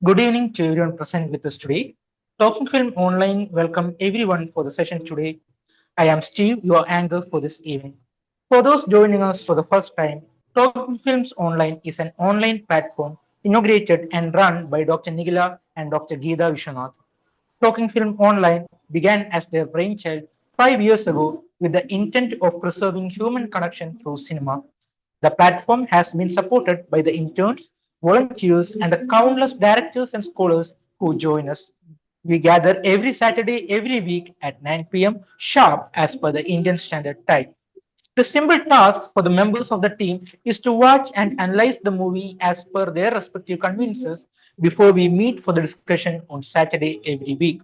Good evening to everyone present with us today. Talking Film Online welcome everyone for the session today. I am Steve, your anchor for this evening. For those joining us for the first time, Talking Films Online is an online platform inaugurated and run by Dr. Nigila and Dr. Geeta Vishwanath. Talking Film Online began as their brainchild 5 years ago with the intent of preserving human connection through cinema. The platform has been supported by the interns, volunteers, and the countless directors and scholars who join us. We gather every Saturday, every week at 9 p.m. sharp as per the Indian Standard Time. The simple task for the members of the team is to watch and analyze the movie as per their respective conveniences before we meet for the discussion on Saturday every week.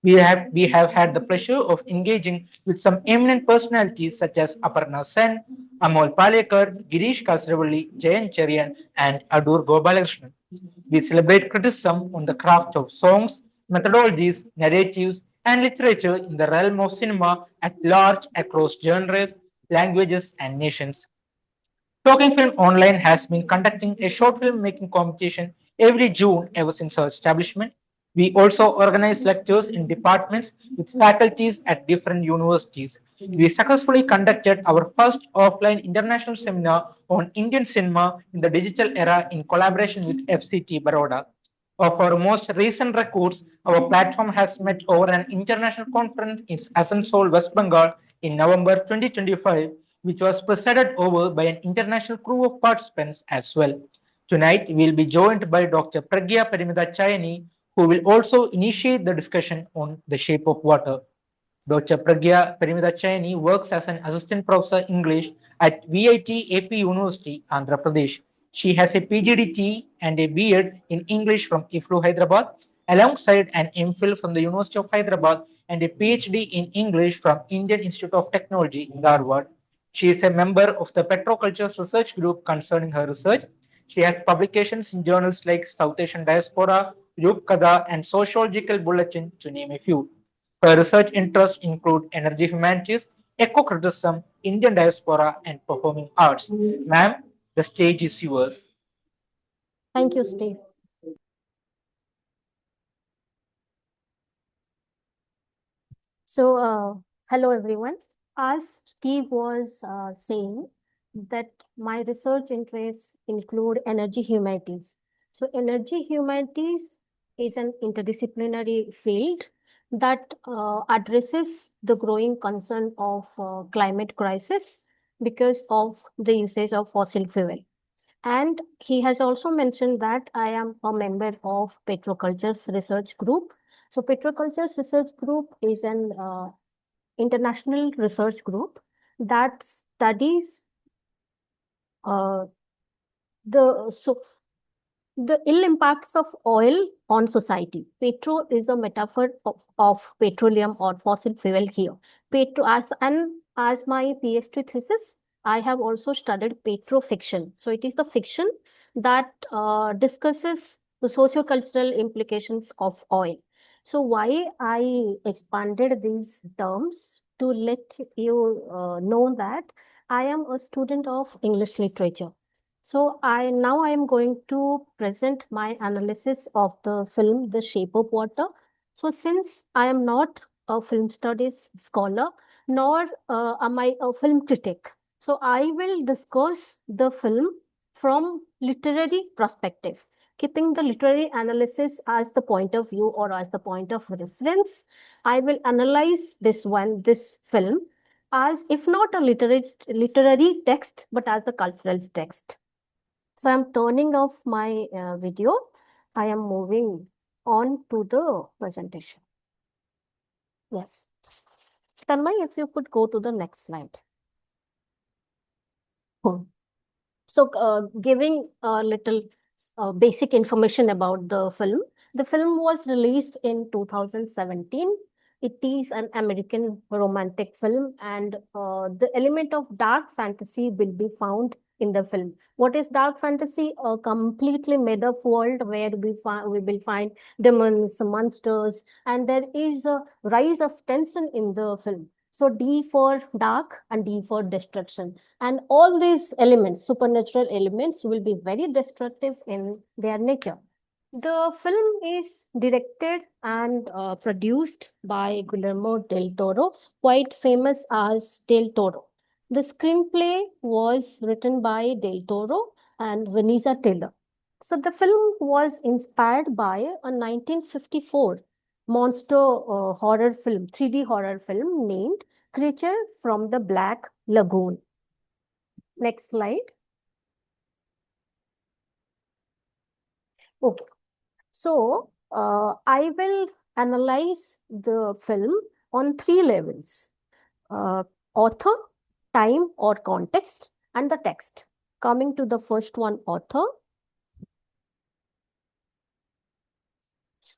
We have had the pleasure of engaging with some eminent personalities such as Aparna Sen, Amol Palekar, Girish Kasravalli, Jayan Cherian, and Adur Gopalakrishnan. We celebrate criticism on the craft of songs, methodologies, narratives, and literature in the realm of cinema at large across genres, languages, and nations. Talking Film Online has been conducting a short film making competition every June ever since our establishment. We also organize lectures in departments with faculties at different universities. We successfully conducted our first offline international seminar on Indian cinema in the digital era in collaboration with FCT Baroda. Of our most recent records, our platform has met over an international conference in Asansol, West Bengal in November 2025, which was presided over by an international crew of participants as well. Tonight, we will be joined by Dr. Pragnya Paramita Chayani, who will also initiate the discussion on the shape of water. Dr. Pragya Paramita Chayani works as an assistant professor English at VIT AP University, Andhra Pradesh. She has a PGDT and a B.Ed in English from IFLU Hyderabad, alongside an MPhil from the University of Hyderabad and a PhD in English from Indian Institute of Technology in Dharwad. She is a member of the Petroculture Research Group concerning her research. She has publications in journals like South Asian Diaspora, Yug Kada, and Sociological Bulletin, to name a few. Her research interests include energy humanities, eco-criticism, Indian diaspora, and performing arts. Ma'am, the stage is yours. Thank you, Steve. Hello everyone. As Steve was saying, that my research interests include energy humanities. So, energy humanities is an interdisciplinary field that addresses the growing concern of climate crisis because of the usage of fossil fuel. And he has also mentioned that I am a member of Petroculture's research group. So Petroculture's research group is an international research group that studies uh, the ill impacts of oil on society. Petro is a metaphor of petroleum or fossil fuel here. As my PhD thesis, I have also studied petrofiction. So it is the fiction that discusses the socio-cultural implications of oil. So why I expanded these terms to let you know that I am a student of English literature. So I am going to present my analysis of the film The Shape of Water. So since I am not a film studies scholar, nor am I a film critic, so I will discuss the film from literary perspective, keeping the literary analysis as the point of view or as the point of reference. I will analyze this film as if not a literary text, but as a cultural text. So I'm turning off my video. I am moving on to the presentation. Yes. Tanmay, if you could go to the next slide. So giving a little basic information about the film. The film was released in 2017. It is an American romantic film, and the element of dark fantasy will be found in the film. What is dark fantasy? A completely made up world where we will find demons, monsters, and there is a rise of tension in the film. So D for dark and D for destruction. And all these elements, supernatural elements, will be very destructive in their nature. The film is directed and produced by Guillermo del Toro, quite famous as Del Toro. The screenplay was written by Del Toro and Vanessa Taylor. So the film was inspired by a 1954 monster horror film, 3D horror film named Creature from the Black Lagoon. Next slide. Okay. So, I will analyze the film on three levels: uh, author, time or context, and the text. Coming to the first one, author.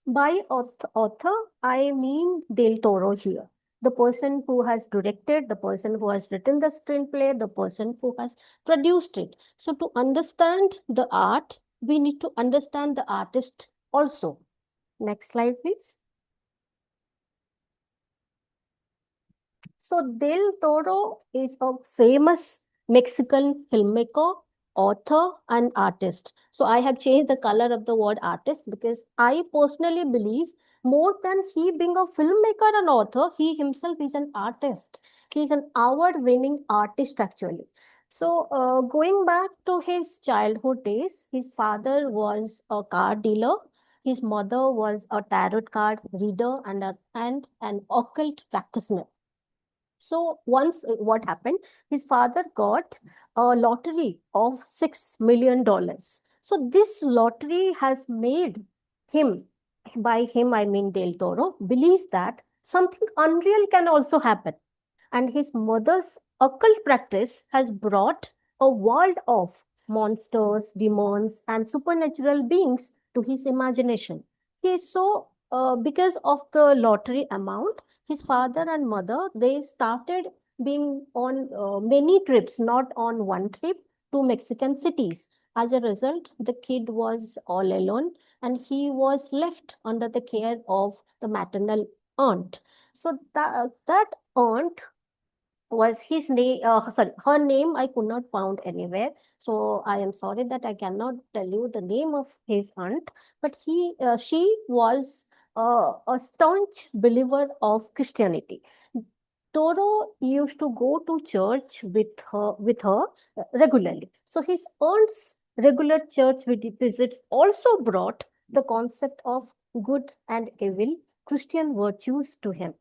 By author, I mean Del Toro here. The person who has directed, the person who has written the screenplay, the person who has produced it. So, to understand the art, we need to understand the artist also. Next slide, please. So Del Toro is a famous Mexican filmmaker, author, and artist. So I have changed the color of the word artist because I personally believe more than he being a filmmaker and author, he himself is an artist. He is an award-winning artist actually. So going back to his childhood days, his father was a car dealer. His mother was a tarot card reader and an occult practitioner. So once what happened, his father got a lottery of $6 million. So this lottery has made him, by him I mean Del Toro, believe that something unreal can also happen. And his mother's occult practice has brought a world of monsters, demons, and supernatural beings to his imagination. He is so because of the lottery amount, his father and mother, they started being on many trips, not on one trip, to Mexican cities. As a result, the kid was all alone and he was left under the care of the maternal aunt. So that aunt was his name, sorry, her name I could not found anywhere. So I am sorry that I cannot tell you the name of his aunt, but she was a staunch believer of Christianity. Toro used to go to church with her regularly. So his aunt's regular church visits also brought the concept of good and evil Christian virtues to him.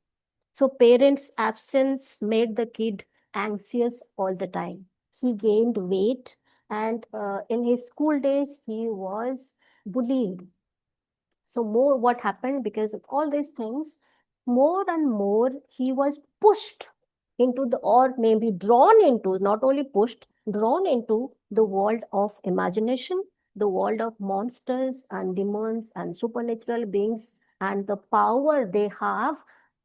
So parents' absence made the kid anxious all the time. He gained weight, and in his school days, he was bullied. So more what happened because of all these things, more and more he was pushed into the, or maybe drawn into, not only pushed, drawn into the world of imagination, the world of monsters and demons and supernatural beings and the power they have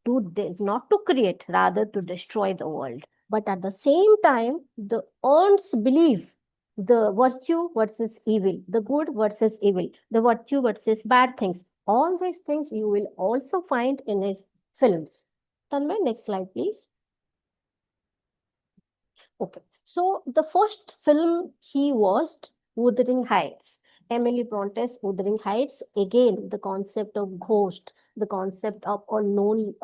to not to create, rather to destroy the world. But at the same time, the aunt's belief, the virtue versus evil, the good versus evil, the virtue versus bad things. All these things you will also find in his films. Tanmay, next slide, please. Okay. So the first film he watched, Wuthering Heights. Emily Bronte's Wuthering Heights. Again, the concept of ghost, the concept of unknown,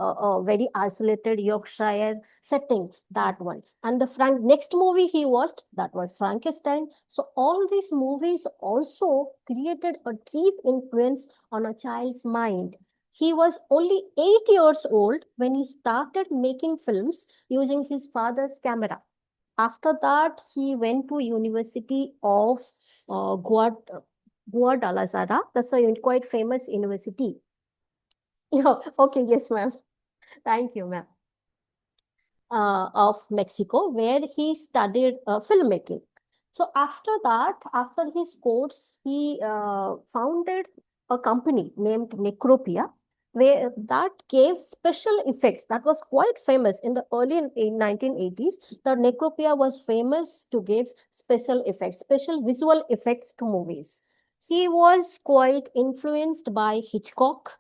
very isolated Yorkshire setting. That one. And the next movie he watched, that was Frankenstein. So all these movies also created a deep influence on a child's mind. He was only 8 years old when he started making films using his father's camera. After that, he went to University of Guadalajara. That's a quite famous university. Yeah, okay, yes, ma'am. Thank you, ma'am. Of Mexico, where he studied filmmaking. So after that, after his course, he founded a company named Necropia, where that gave special effects. That was quite famous in the early in 1980s. The Necropia was famous to give special effects, special visual effects to movies. He was quite influenced by Hitchcock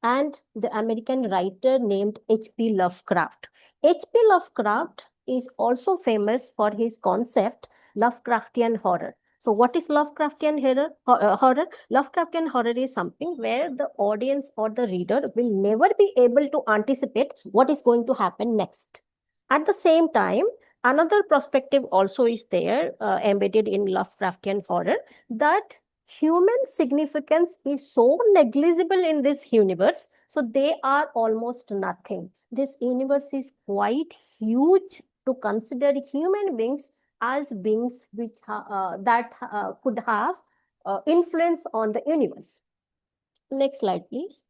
and the American writer named H.P. Lovecraft. H.P. Lovecraft is also famous for his concept Lovecraftian horror. So, what is Lovecraftian horror? Lovecraftian horror is something where the audience or the reader will never be able to anticipate what is going to happen next. At the same time, another perspective also is there embedded in Lovecraftian horror, that human significance is so negligible in this universe, so they are almost nothing. This universe is quite huge to consider human beings as beings could have influence on the universe. Next slide, please.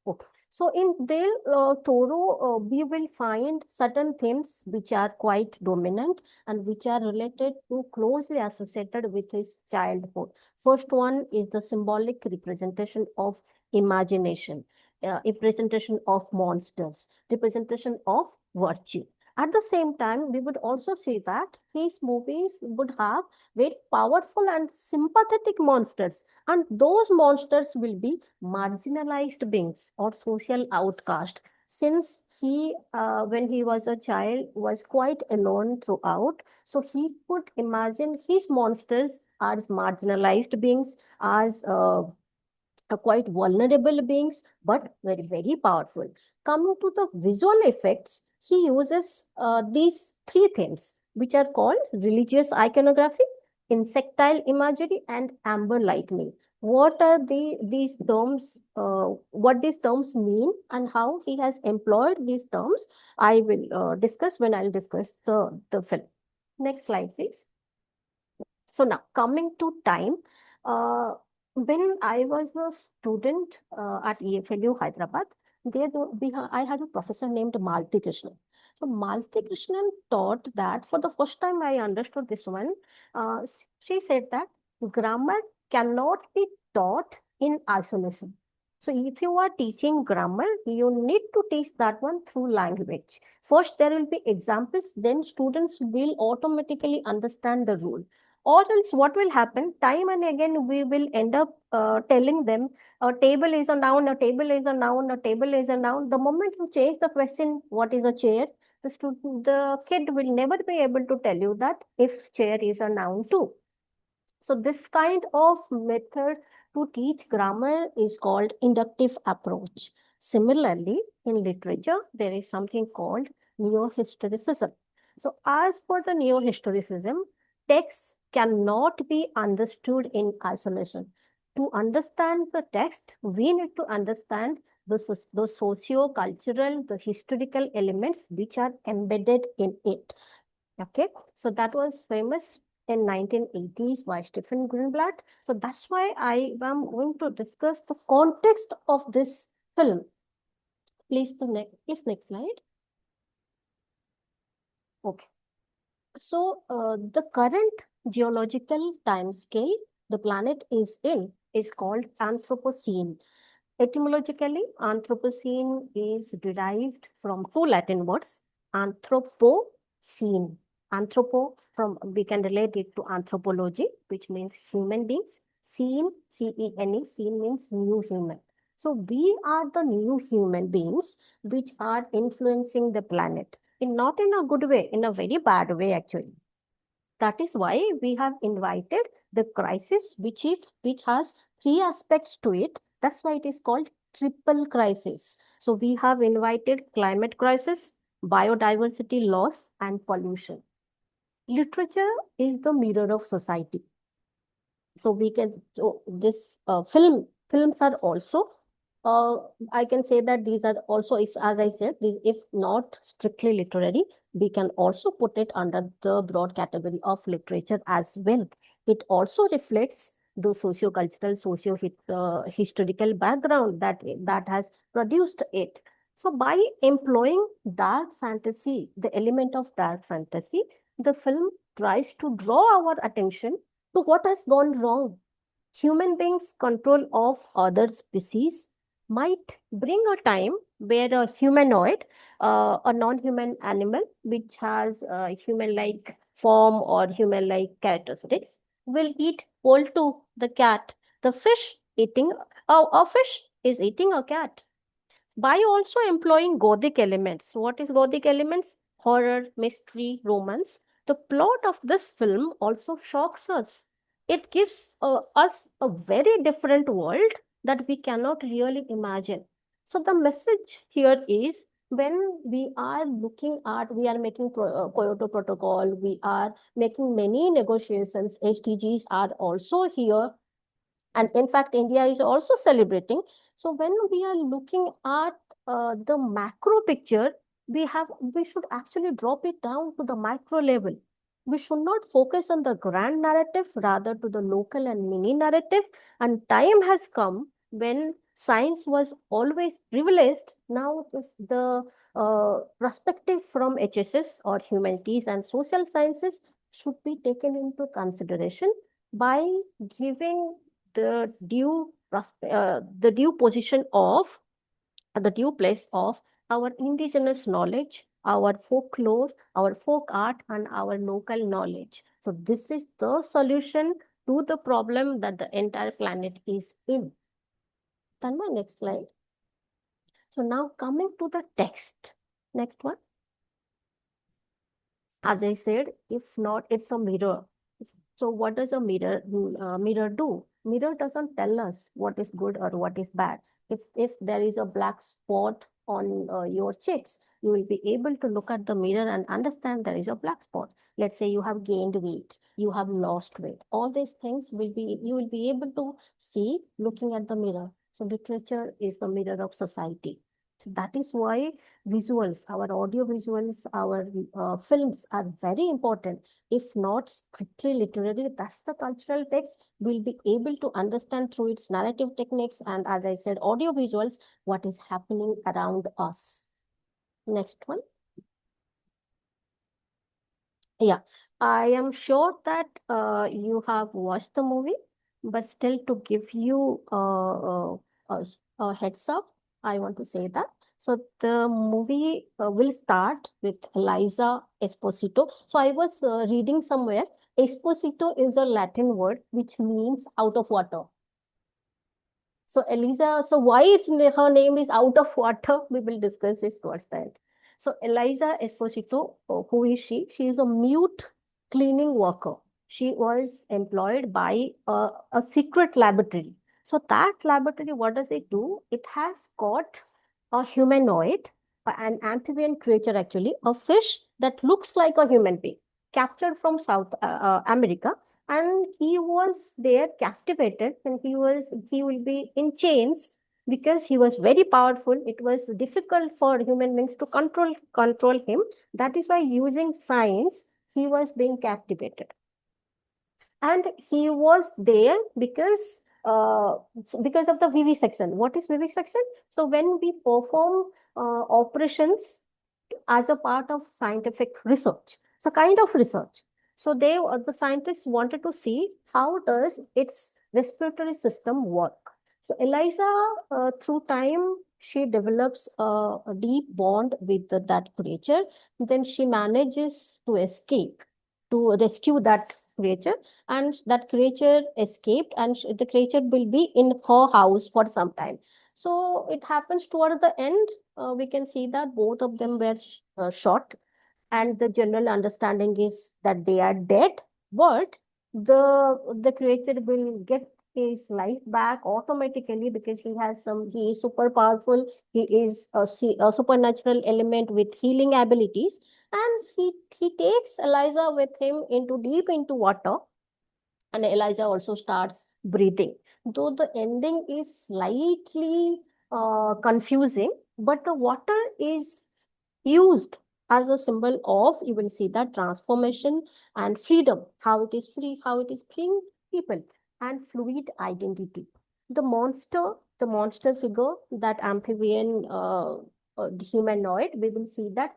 Okay. So in Del Toro, we will find certain themes which are quite dominant and which are related to closely associated with his childhood. First one is the symbolic representation of imagination, representation of monsters, representation of virtue. At the same time, we would also see that his movies would have very powerful and sympathetic monsters, and those monsters will be marginalized beings or social outcast, since he when he was a child was quite alone throughout, so he could imagine his monsters as marginalized beings, as quite vulnerable beings, but very, very powerful. Coming to the visual effects, he uses these three themes, which are called religious iconography, insectile imagery, and amber lightning. What are these terms? What these terms mean and how he has employed these terms, I will discuss when I'll discuss the film. Next slide, please. So now coming to time, uh, when I was a student at EFLU Hyderabad, I had a professor named Malti Krishnan. So Malti Krishnan taught that, for the first time I understood this one. Uh, she said that grammar cannot be taught in isolation. So if you are teaching grammar, you need to teach that one through language. First, there will be examples, then students will automatically understand the rule. Or else what will happen, time and again we will end up telling them a table is a noun, a table is a noun, a table is a noun. The moment you change the question, what is a chair, the kid will never be able to tell you that if chair is a noun too. So this kind of method to teach grammar is called inductive approach. Similarly, in literature, there is something called neo-historicism. So as per the neo-historicism, texts cannot be understood in isolation. To understand the text, we need to understand the socio-cultural, the historical elements which are embedded in it. Okay, so that was famous in 1980s by Stephen Greenblatt. So that's why I am going to discuss the context of this film. Please, next slide. Okay. So the current geological time scale the planet is in is called Anthropocene. Etymologically, Anthropocene is derived from two Latin words, anthropocene. Anthropo, from we can relate it to anthropology, which means human beings. Scene, C-E-N-E, scene means new human. So we are the new human beings which are influencing the planet. Not in a good way, in a very bad way, actually. That is why we have invited the crisis, which has three aspects to it. That's why it is called triple crisis. So we have invited climate crisis, biodiversity loss, and pollution. Literature is the mirror of society. So we can, so this films are also, uh, I can say that these are also, if, as I said, these, if not strictly literary, we can also put it under the broad category of literature as well. It also reflects the socio-cultural, historical background that has produced it. So by employing dark fantasy, the element of dark fantasy, the film tries to draw our attention to what has gone wrong. Human beings' control of other species might bring a time where a humanoid, a non-human animal which has human-like form or human-like characteristics, will eat equal to the cat, the fish, eating a fish is eating a cat. By also employing Gothic elements. What is Gothic elements? Horror, mystery, romance. The plot of this film also shocks us. It gives us a very different world that we cannot really imagine. So the message here is, when we are looking at, we are making Kyoto Protocol, we are making many negotiations, SDGs are also here, and in fact India is also celebrating. So when we are looking at the macro picture, we should actually drop it down to the micro level. We should not focus on the grand narrative, rather to the local and mini narrative. And time has come when science was always privileged. Now the perspective from HSS or humanities and social sciences should be taken into consideration by giving the due position of the due place of our indigenous knowledge, our folklore, our folk art, and our local knowledge. So this is the solution to the problem that the entire planet is in. Then my next slide. So now coming to the text. Next one. As I said, if not, it's a mirror. So what does a mirror do? Mirror doesn't tell us what is good or what is bad. If there is a black spot on your cheeks, you will be able to look at the mirror and understand there is a black spot. Let's say you have gained weight, you have lost weight. All these things you will be able to see looking at the mirror. So literature is the mirror of society. So that is why visuals, our audio visuals, our films are very important. If not strictly literary, that's the cultural text. We'll be able to understand through its narrative techniques and, as I said, audio visuals, what is happening around us. Next one. Yeah, I am sure that you have watched the movie, but still to give you a heads up, I want to say that. So the movie will start with Eliza Esposito. So I was reading somewhere, Esposito is a Latin word which means out of water. So Eliza, so why her name is out of water, we will discuss this towards the end. So Eliza Esposito, who is she? She is a mute cleaning worker. She was employed by a secret laboratory. So that laboratory, what does it do? It has got a humanoid, an amphibian creature actually, a fish that looks like a human being, captured from South America, and he was there captivated, and he will be in chains because he was very powerful. It was difficult for human beings to control him. That is why, using science, he was being captivated, and he was there because of the vivisection. What is vivisection? So when we perform operations as a part of scientific research. It's a kind of research. So the scientists wanted to see how does its respiratory system work. So Eliza, through time, she develops a deep bond with that creature. Then she manages to escape, to rescue that creature, and that creature escaped, and the creature will be in her house for some time. So it happens toward the end, we can see that both of them were shot, and the general understanding is that they are dead, but the creature will get his life back automatically because he is super powerful. He is a supernatural element with healing abilities, and he takes Eliza with him into deep into water, and Elijah also starts breathing. Though the ending is slightly confusing, but the water is used as a symbol of, you will see that, transformation and freedom, how it is free, how it is freeing people, and fluid identity. The monster figure, that amphibian humanoid, we will see that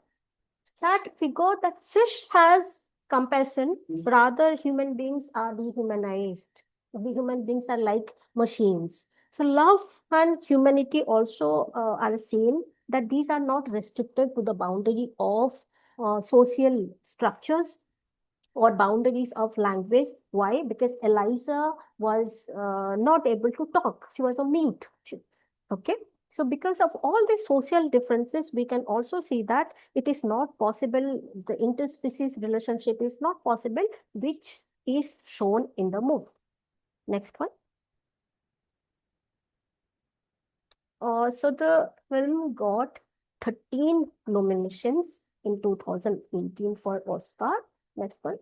figure, that fish has compassion. Rather, human beings are dehumanized. The human beings are like machines. So love and humanity also are seen, that these are not restricted to the boundary of social structures. or boundaries of language. Why? Because Eliza was not able to talk. She was a mute. Okay. So because of all these social differences, we can also see that it is not possible, the interspecies relationship is not possible, which is shown in the movie. Next one. So the film got 13 nominations in 2018 for Oscar. Next one.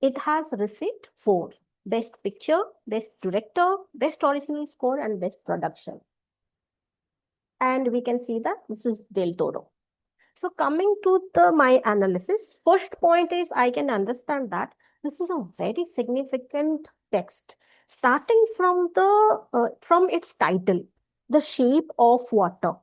It has received 4: Best Picture, Best Director, Best Original Score, and Best Production. And we can see that this is Del Toro. So coming to my analysis, first point is I can understand that this is a very significant text, starting from its title, The Shape of Water.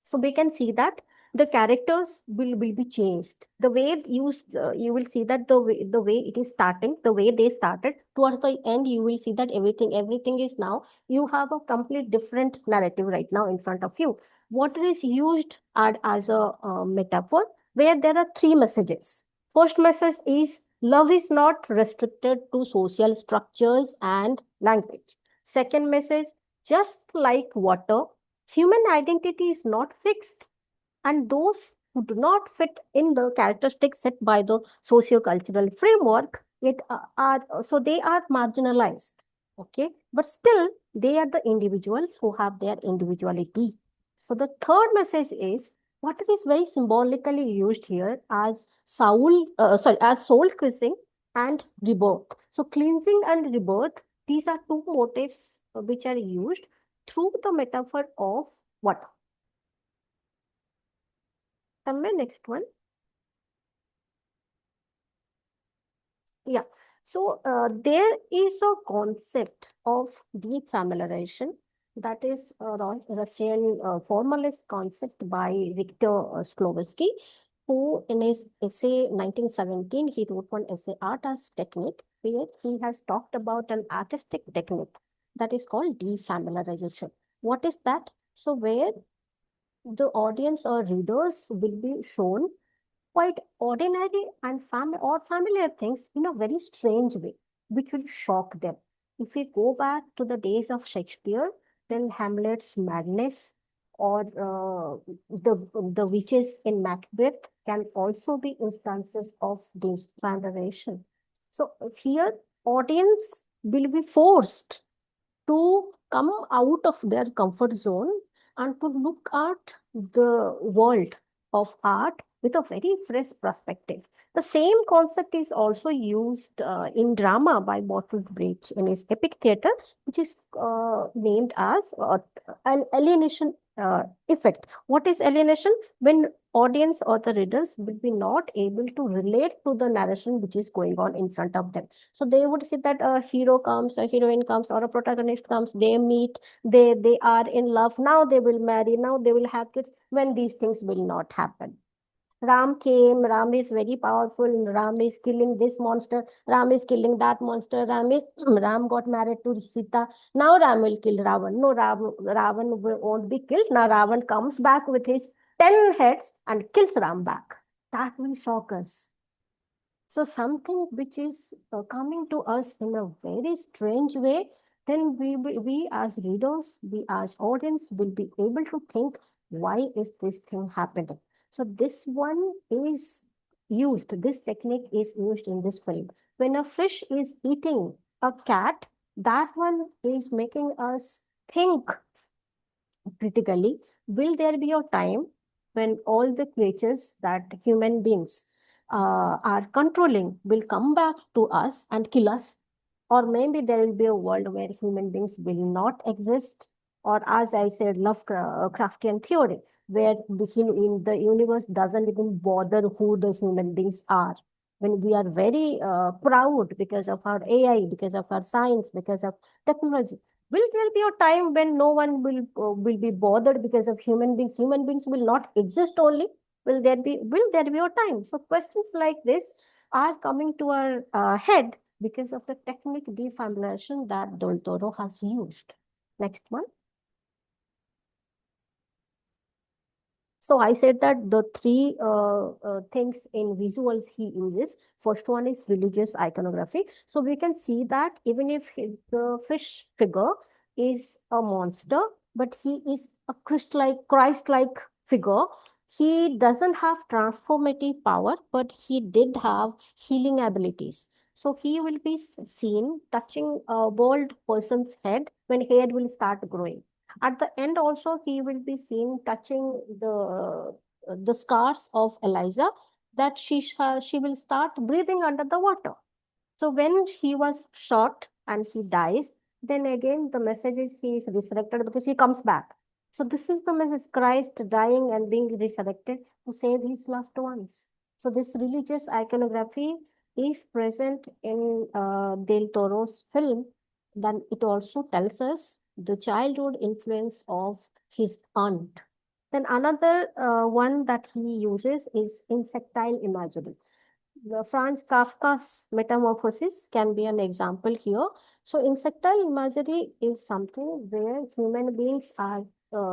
So we can see that the characters will be changed. The way you will see that the way it is starting, the way they started towards the end, you will see that everything is now, you have a complete different narrative right now in front of you. Water is used as a metaphor where there are three messages. First message is love is not restricted to social structures and language. Second message, just like water, human identity is not fixed, and those who do not fit in the characteristics set by the socio-cultural framework, they are marginalized. Okay, but still they are the individuals who have their individuality. So the third message is what is very symbolically used here as as soul cleansing and rebirth. So cleansing and rebirth, these are two motifs which are used through the metaphor of water. Somewhere next one. Yeah. So there is a concept of defamiliarization, that is a Russian formalist concept by Viktor Shklovsky, who in his essay 1917, he wrote one essay, Art as Technique, where he has talked about an artistic technique that is called defamiliarization. What is that? So where the audience or readers will be shown quite ordinary and familiar things in a very strange way, which will shock them. If we go back to the days of Shakespeare, then Hamlet's madness or the witches in Macbeth can also be instances of this narration. So here, audience will be forced to come out of their comfort zone and to look at the world of art with a very fresh perspective. The same concept is also used in drama by Bertolt Brecht in his epic theater, which is named as an alienation effect. What is alienation? When audience or the readers will be not able to relate to the narration which is going on in front of them. So they would see that a hero comes, a heroine comes, or a protagonist comes, they meet, they are in love, now they will marry, now they will have kids, when these things will not happen. Ram came, Ram is very powerful, Ram is killing this monster, Ram is killing that monster, Ram got married to Sita, now Ram will kill Ravan. No, Ravan won't be killed. Now Ravan comes back with his 10 heads and kills Ram back. That will shock us. So something which is coming to us in a very strange way, then we as readers, we as audience will be able to think, why is this thing happening? So this one is used, this technique is used in this film. When a fish is eating a cat, that one is making us think critically, will there be a time when all the creatures that human beings are controlling will come back to us and kill us? Or maybe there will be a world where human beings will not exist. Or as I said, Lovecraftian theory, where the universe doesn't even bother who the human beings are. When we are very proud because of our AI, because of our science, because of technology, will there be a time when no one will be bothered because of human beings? Human beings will not exist only. Will there be a time? So questions like this are coming to our head because of the technique defamiliation that Del Toro has used. Next one. So I said that the three things in visuals he uses. First one is religious iconography. So we can see that even if the fish figure is a monster, but he is a Christ-like figure. He doesn't have transformative power, but he did have healing abilities. So he will be seen touching a bald person's head when hair will start growing. At the end, also, he will be seen touching the scars of Eliza, that she will start breathing under the water. So when he was shot and he dies, then again the message is he is resurrected because he comes back. So this is the message: Christ dying and being resurrected to save his loved ones. So this religious iconography is present in Del Toro's film. Then it also tells us the childhood influence of his aunt. Then another one that he uses is insectile imagery. The Franz Kafka's Metamorphosis can be an example here. So, insectile imagery is something where human beings are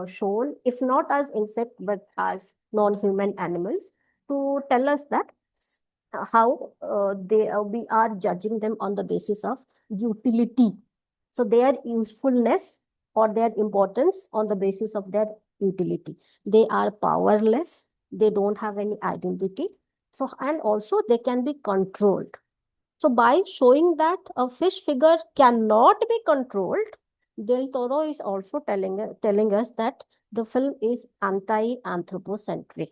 shown, if not as insect, but as non-human animals, to tell us that how we are judging them on the basis of utility. So, their usefulness or their importance on the basis of their utility. They are powerless. They don't have any identity. So, and also they can be controlled. So by showing that a fish figure cannot be controlled, Del Toro is also telling us that the film is anti-anthropocentric.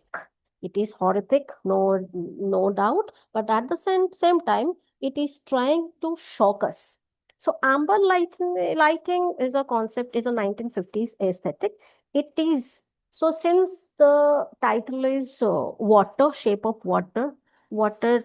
It is horrific, no doubt, but at the same time, it is trying to shock us. So amber lighting is a concept, is a 1950s aesthetic. It is, so since the title is water, shape of water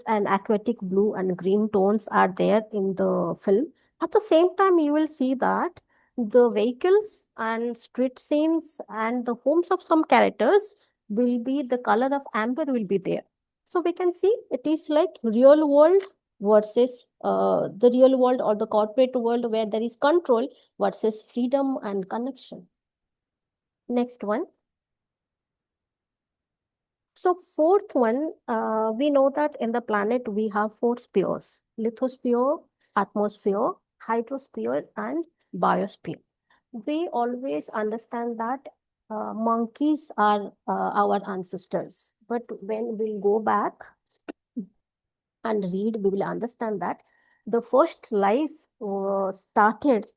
and aquatic blue and green tones are there in the film. At the same time, you will see that the vehicles and street scenes and the homes of some characters will be, the color of amber will be there. So we can see it is like real world versus the real world or the corporate world where there is control versus freedom and connection. Next one. So fourth one, we know that in the planet we have four spheres: lithosphere, atmosphere, hydrosphere, and biosphere. We always understand that monkeys are our ancestors, but when we go back and read, we will understand that the first life started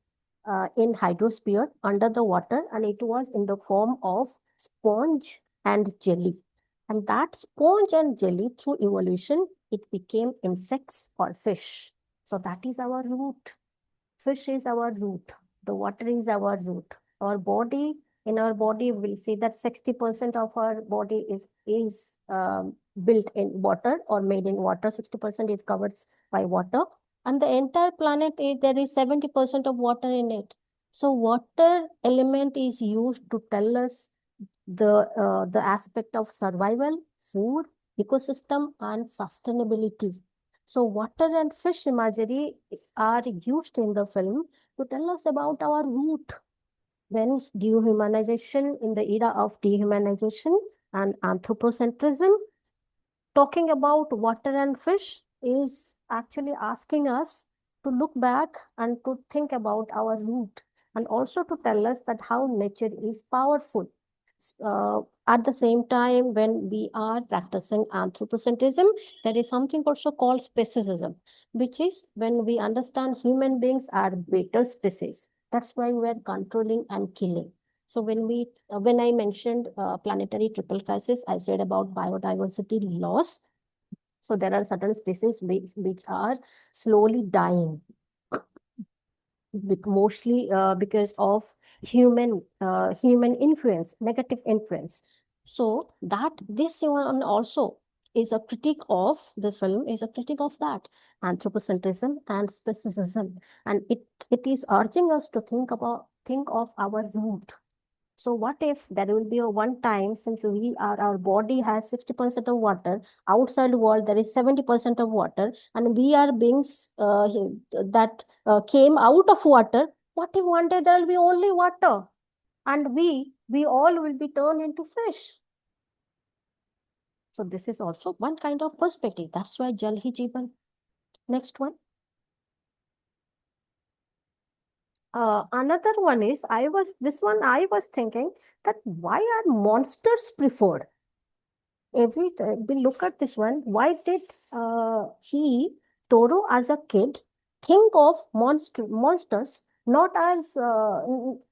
in hydrosphere under the water, and it was in the form of sponge and jelly. And that sponge and jelly, through evolution, it became insects or fish. So that is our root. Fish is our root. The water is our root. Our body, in our body, we'll see that 60% of our body is built in water or made in water. 60% is covered by water. And the entire planet is, there is 70% of water in it. So water element is used to tell us the aspect of survival, food, ecosystem, and sustainability. So water and fish imagery are used in the film to tell us about our root. When dehumanization, in the era of dehumanization and anthropocentrism, talking about water and fish is actually asking us to look back and to think about our root, and also to tell us that how nature is powerful. At the same time, when we are practicing anthropocentrism, there is something also called speciesism, which is when we understand human beings are better species. That's why we are controlling and killing. So when I mentioned planetary triple crisis, I said about biodiversity loss. So there are certain species which are slowly dying, mostly because of human influence, negative influence. So that this one also is a critique of the film, is a critique of that anthropocentrism and speciesism, and it is urging us to think of our root. So what if there will be a one time, since our body has 60% of water, outside world there is 70% of water, and we are beings that came out of water. What if one day there will be only water, and we all will be turned into fish? So this is also one kind of perspective. That's why Jal Hi Jeevan. Next one. Another one is I was thinking that why are monsters preferred? Every time we look at this one, why did he Toro as a kid think of monsters not as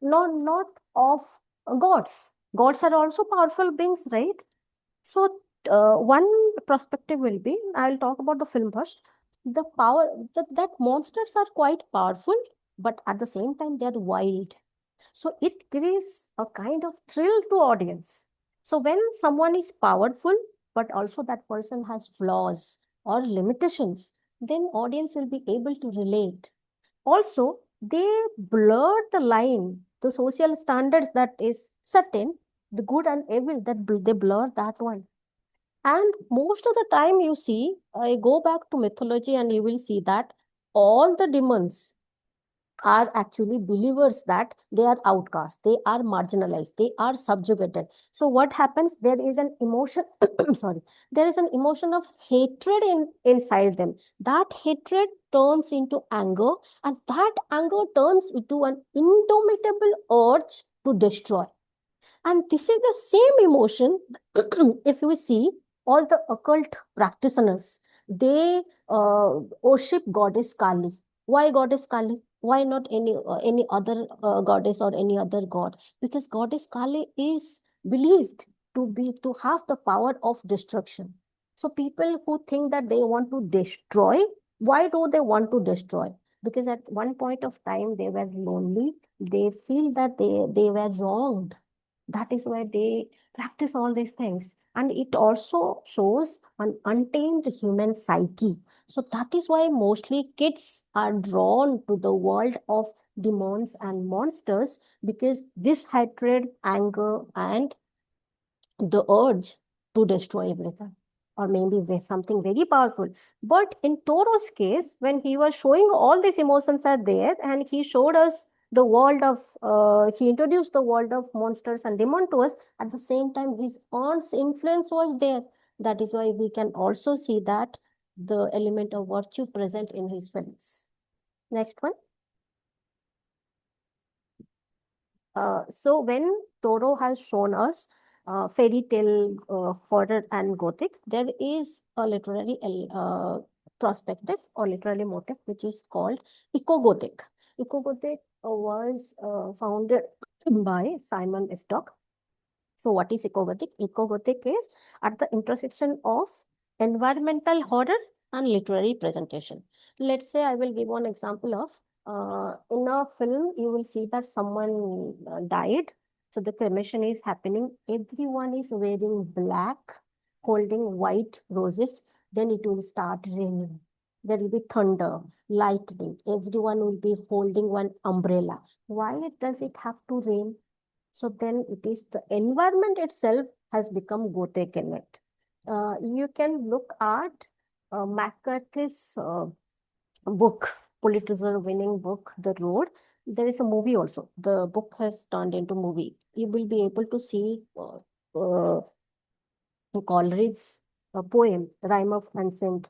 not of gods? Gods are also powerful beings, right? So one perspective will be, I'll talk about the film first. The power that monsters are quite powerful, but at the same time they are wild. So it gives a kind of thrill to audience. So when someone is powerful, but also that person has flaws or limitations, then audience will be able to relate. Also, they blur the line, the social standards that is certain, the good and evil, they blur that one. And most of the time you see, I go back to mythology and you will see that all the demons are actually believers that they are outcast, they are marginalized, they are subjugated. So what happens? There is an emotion, sorry, there is an emotion of hatred inside them. That hatred turns into anger, and that anger turns into an indomitable urge to destroy. And this is the same emotion. If we see all the occult practitioners, they worship goddess Kali. Why goddess Kali? Why not any other goddess or any other god? Because goddess Kali is believed to have the power of destruction. So people who think that they want to destroy, why do they want to destroy? Because at one point of time they were lonely. They feel that they were wronged. That is why they practice all these things. And it also shows an untamed human psyche. So that is why mostly kids are drawn to the world of demons and monsters, because this hatred, anger, and the urge to destroy everything, or maybe something very powerful. But in Toro's case, when he was showing all these emotions are there, and he showed us the world of, he introduced the world of monsters and demon to us, at the same time, his aunt's influence was there. That is why we can also see that the element of virtue present in his films. Next one. So when Toro has shown us fairy tale, horror, and gothic, there is a literary perspective or literary motif which is called eco-gothic. Eco-gothic was founded by Simon Stock. So what is eco-gothic? Eco-gothic is at the intersection of environmental horror and literary presentation. Let's say I will give one example of, in a film, you will see that someone died. So the cremation is happening. Everyone is wearing black, holding white roses. Then it will start raining. There will be thunder, lightning. Everyone will be holding one umbrella. Why does it have to rain? So then it is the environment itself has become gothic in it. You can look at McCarthy's book, Pulitzer winning book, The Road. There is a movie also. The book has turned into movie. You will be able to see Coleridge's poem, Rhyme of Ancient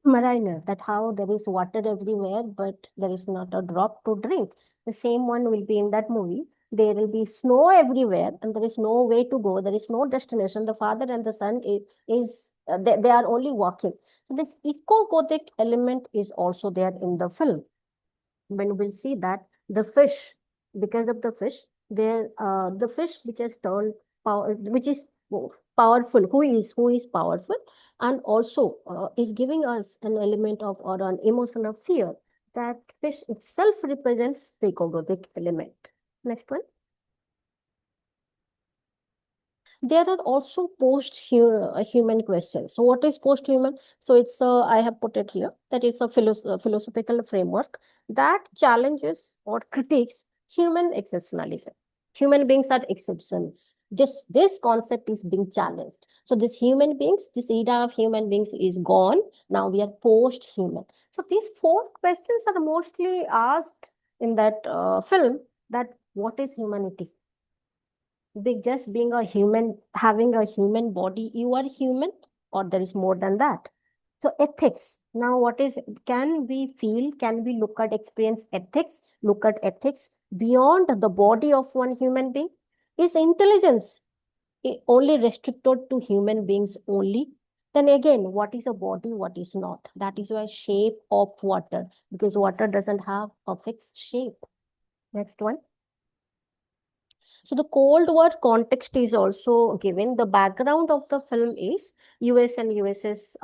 Mariner, that how there is water everywhere, but there is not a drop to drink. The same one will be in that movie. There will be snow everywhere, and there is no way to go. There is no destination. The father and the son they are only walking. So this eco-gothic element is also there in the film. When we'll see that the fish, because of the fish, the fish which has turned power, which is powerful, who is powerful, and also is giving us an element of or an emotion of fear. That fish itself represents the ecogotic element. Next one. There are also post-human questions. So what is post-human? So it's I have put it here, that is a philosophical framework that challenges or critiques human exceptionalism. Human beings are exceptions. This concept is being challenged. So this human beings, this era of human beings is gone. Now we are post-human. So these four questions are mostly asked in that film, that what is humanity? Just being a human, having a human body, you are human, or there is more than that. So ethics. Now, what is, can we feel, can we look at, experience ethics, look at ethics beyond the body of one human being? Is intelligence only restricted to human beings only? Then again, what is a body, what is not? That is why shape of water, because water doesn't have a fixed shape. Next one. So the Cold War context is also given. The background of the film is US and USSR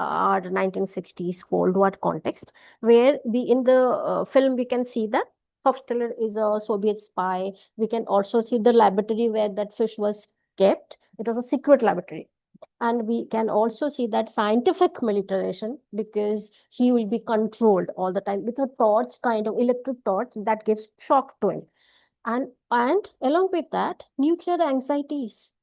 1960s Cold War context, where we in the film we can see that Hofstadter is a Soviet spy. We can also see the laboratory where that fish was kept. It was a secret laboratory. And we can also see that scientific militarization, because he will be controlled all the time with a torch, kind of electric torch that gives shock to him. And along with that, nuclear anxieties,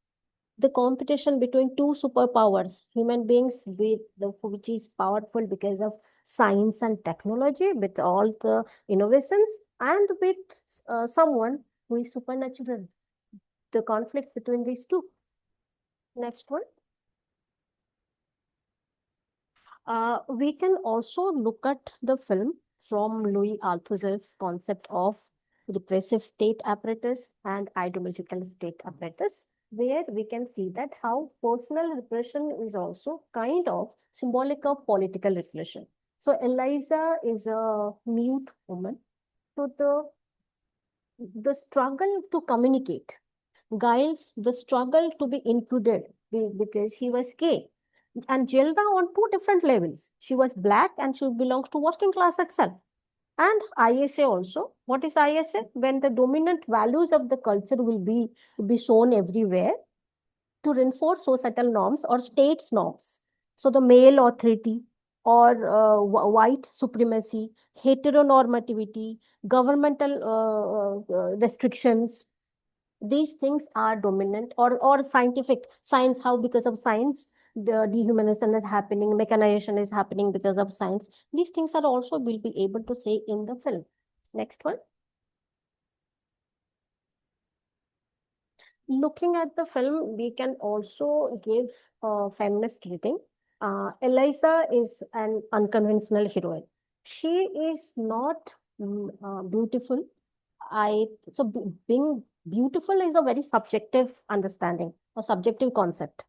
the competition between two superpowers, human beings with the which is powerful because of science and technology, with all the innovations, and with someone who is supernatural, the conflict between these two. Next one. We can also look at the film from Louis Althusser's concept of repressive state apparatus and ideological state apparatus, where we can see that how personal repression is also kind of symbolic of political repression. So Eliza is a mute woman. So the struggle to communicate, Giles, the struggle to be included because he was gay, and Gilda on two different levels. She was black and she belongs to working class itself. And ISA also. What is ISA? When the dominant values of the culture will be shown everywhere to reinforce societal norms or states norms. So the male authority or white supremacy, heteronormativity, governmental restrictions, these things are dominant, or scientific science, how because of science the dehumanization is happening, mechanization is happening because of science. These things are also will be able to say in the film. Next one. Looking at the film, we can also give a feminist reading. Eliza is an unconventional heroine. She is not beautiful. Being beautiful is a very subjective understanding, a subjective concept.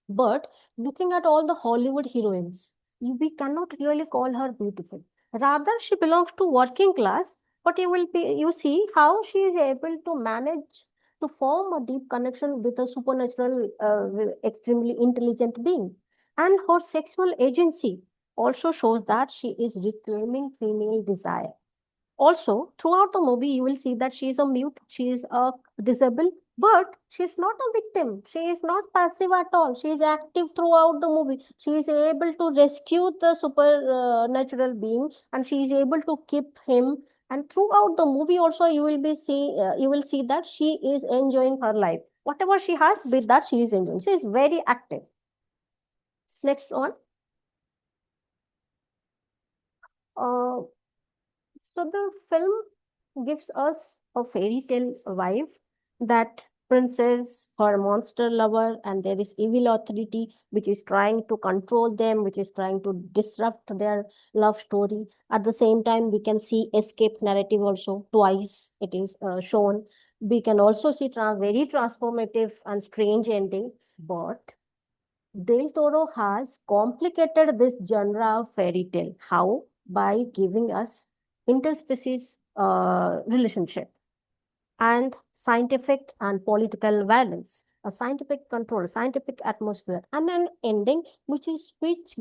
But looking at all the Hollywood heroines, we cannot really call her beautiful. Rather, she belongs to working class, but you see how she is able to manage to form a deep connection with a supernatural, extremely intelligent being. And her sexual agency also shows that she is reclaiming female desire. Also, throughout the movie, you will see that she is a mute, she is a disabled, but she is not a victim. She is not passive at all. She is active throughout the movie. She is able to rescue the supernatural being, and she is able to keep him. And throughout the movie, also you will see that she is enjoying her life. Whatever she has, with that she is enjoying. She is very active. Next one. Uh, So the film gives us a fairy tale vibe, that princess, her monster lover, and there is evil authority which is trying to control them, which is trying to disrupt their love story. At the same time, we can see escape narrative also twice. It is shown. We can also see very transformative and strange ending, but Del Toro has complicated this genre of fairy tale. How? By giving us interspecies relationship and scientific and political violence, a scientific control, scientific atmosphere, and an ending which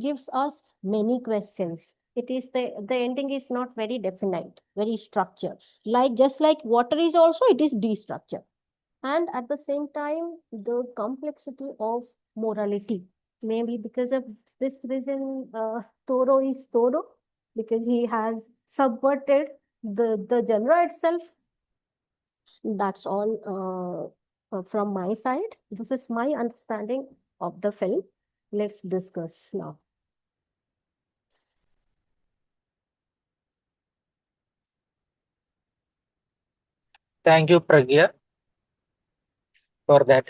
gives us many questions. It is the ending is not very definite, very structured. Like just like water is also, it is destructured. And at the same time, the complexity of morality. Maybe because of this reason, Toro is Toro, because he has subverted the genre itself. That's all from my side. This is my understanding of the film. Let's discuss now. Thank you, Pragya. for that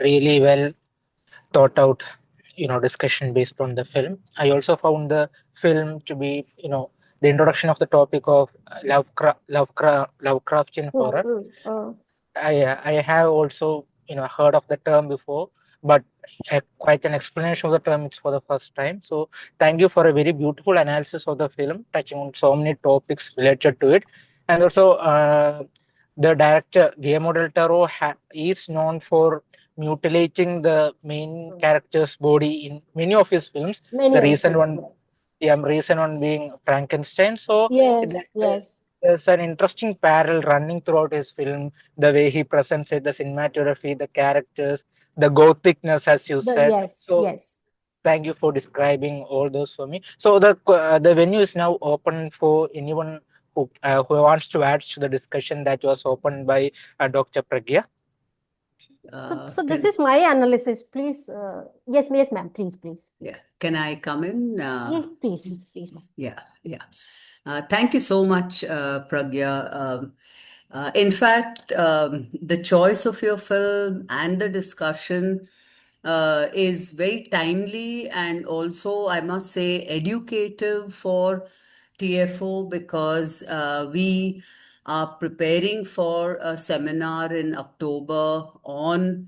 really well thought out, discussion based on the film. I also found the film to be, the introduction of the topic of Lovecraftian horror. Mm-hmm. I have also heard of the term before, but quite an explanation of the term it's for the first time. So thank you for a very beautiful analysis of the film, touching on so many topics related to it, and also the director Guillermo del Toro is known for mutilating the main character's body in many of his films. Many The of his recent films. one, yeah, recent one being Frankenstein. So Yes, yes. there's an interesting parallel running throughout his film, the way he presents it, the cinematography, the characters, the gothicness, as you said. Yes, So yes. thank you for describing all those for me. So the venue is now open for anyone who wants to add to the discussion that was opened by Dr. Pragya. So this Can is my analysis. Please, yes, yes, ma'am. Please, please. yeah, can I come in? Yes, please, please, ma'am. Yeah, yeah. Thank you so much, Pragya. In fact, the choice of your film and the discussion is very timely and also, I must say, educative for TFO because we are preparing for a seminar in October on,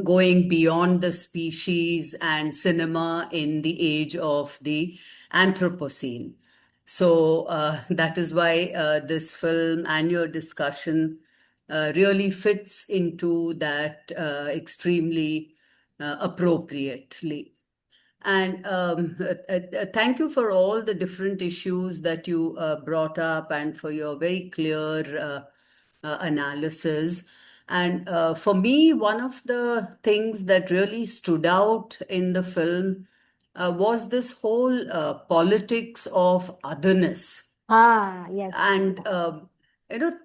going beyond the species and cinema in the age of the Anthropocene. So that is why this film and your discussion really fits into that extremely appropriately. And thank you for all the different issues that you brought up and for your very clear analysis. And for me, one of the things that really stood out in the film was this whole politics of otherness. Ah, yes. And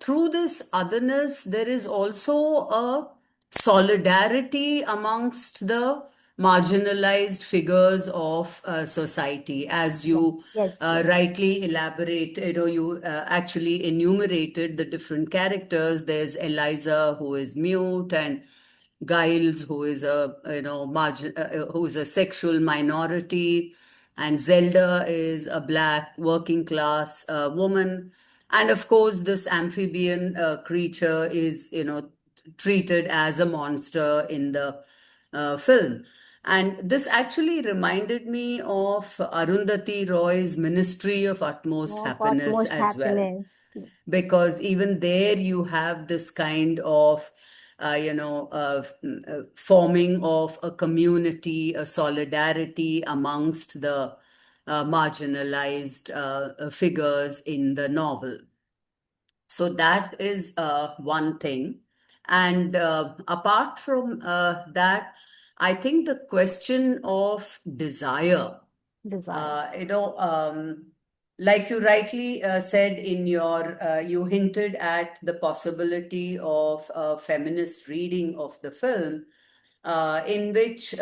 through this otherness there is also a solidarity amongst the marginalized figures of society, as Yes, you yes, yes. rightly elaborate. You actually enumerated the different characters. There's Eliza, who is mute, and Giles, who is a who is a sexual minority, and Zelda is a black working class woman, and of course this amphibian creature is treated as a monster in the film. And this actually reminded me of Arundhati Roy's Ministry of Utmost Of Happiness utmost as well, happiness. because even there you have this kind of forming of a community, a solidarity amongst the marginalized figures in the novel. So that is one thing. And apart from that, I think the question of desire, Desire. uh, you know, um, like you rightly said in your, you hinted at the possibility of a feminist reading of the film, in which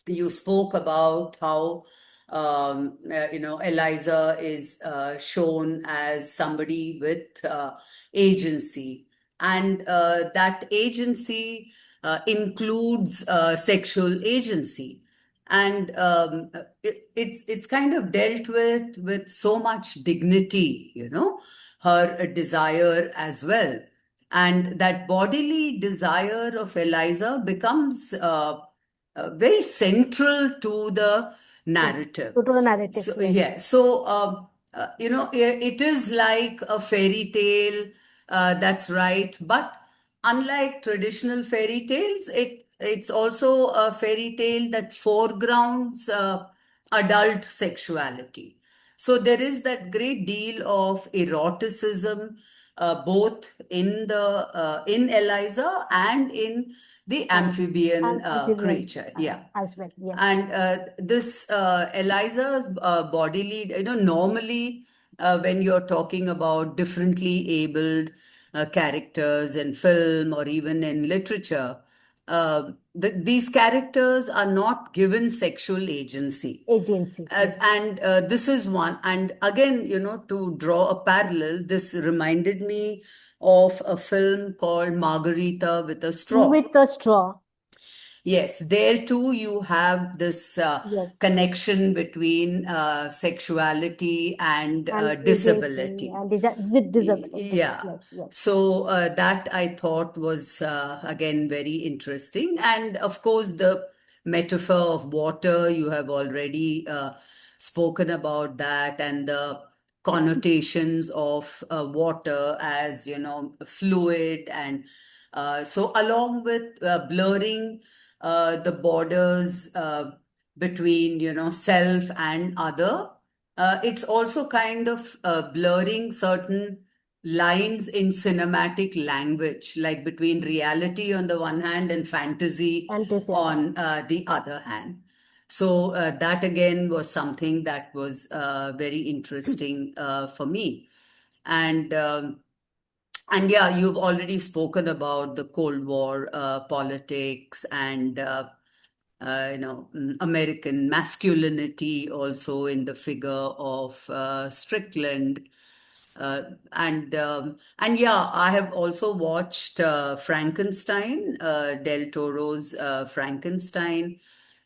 you spoke about how Eliza is shown as somebody with agency, and that agency includes sexual agency, and it's kind of dealt with so much dignity, her desire as well, and that bodily desire of Eliza becomes very central to the Yes. narrative. To the narrative, So yes. yeah, so it is like a fairy tale. That's right, but unlike traditional fairy tales, it's also a fairy tale that foregrounds adult sexuality. So there is that great deal of eroticism, both in the in Eliza and in the And amphibian amphibian creature. Yeah. as well. Yes. And this Eliza's bodily, normally when you're talking about differently abled characters in film or even in literature, these characters are not given sexual agency. Agency, yes. And this is one. And again, to draw a parallel, this reminded me of a film called Margarita with a Straw. With a straw, Yes, there too you have this yes. connection between sexuality and And agency disability. and disability. Yeah. Yes, yes. So that I thought was again very interesting. And of course, the metaphor of water, you have already spoken about that, and the connotations of water as, fluid. And so, along with blurring the borders between, self and other, it's also kind of blurring certain lines in cinematic language, like between reality on the one hand and fantasy Fantasy on that. on the other hand. So that again was something that was very interesting for me. And and yeah, you've already spoken about the Cold War politics and American masculinity also in the figure of Strickland. Uh, and yeah, I have also watched Frankenstein, Del Toro's Frankenstein.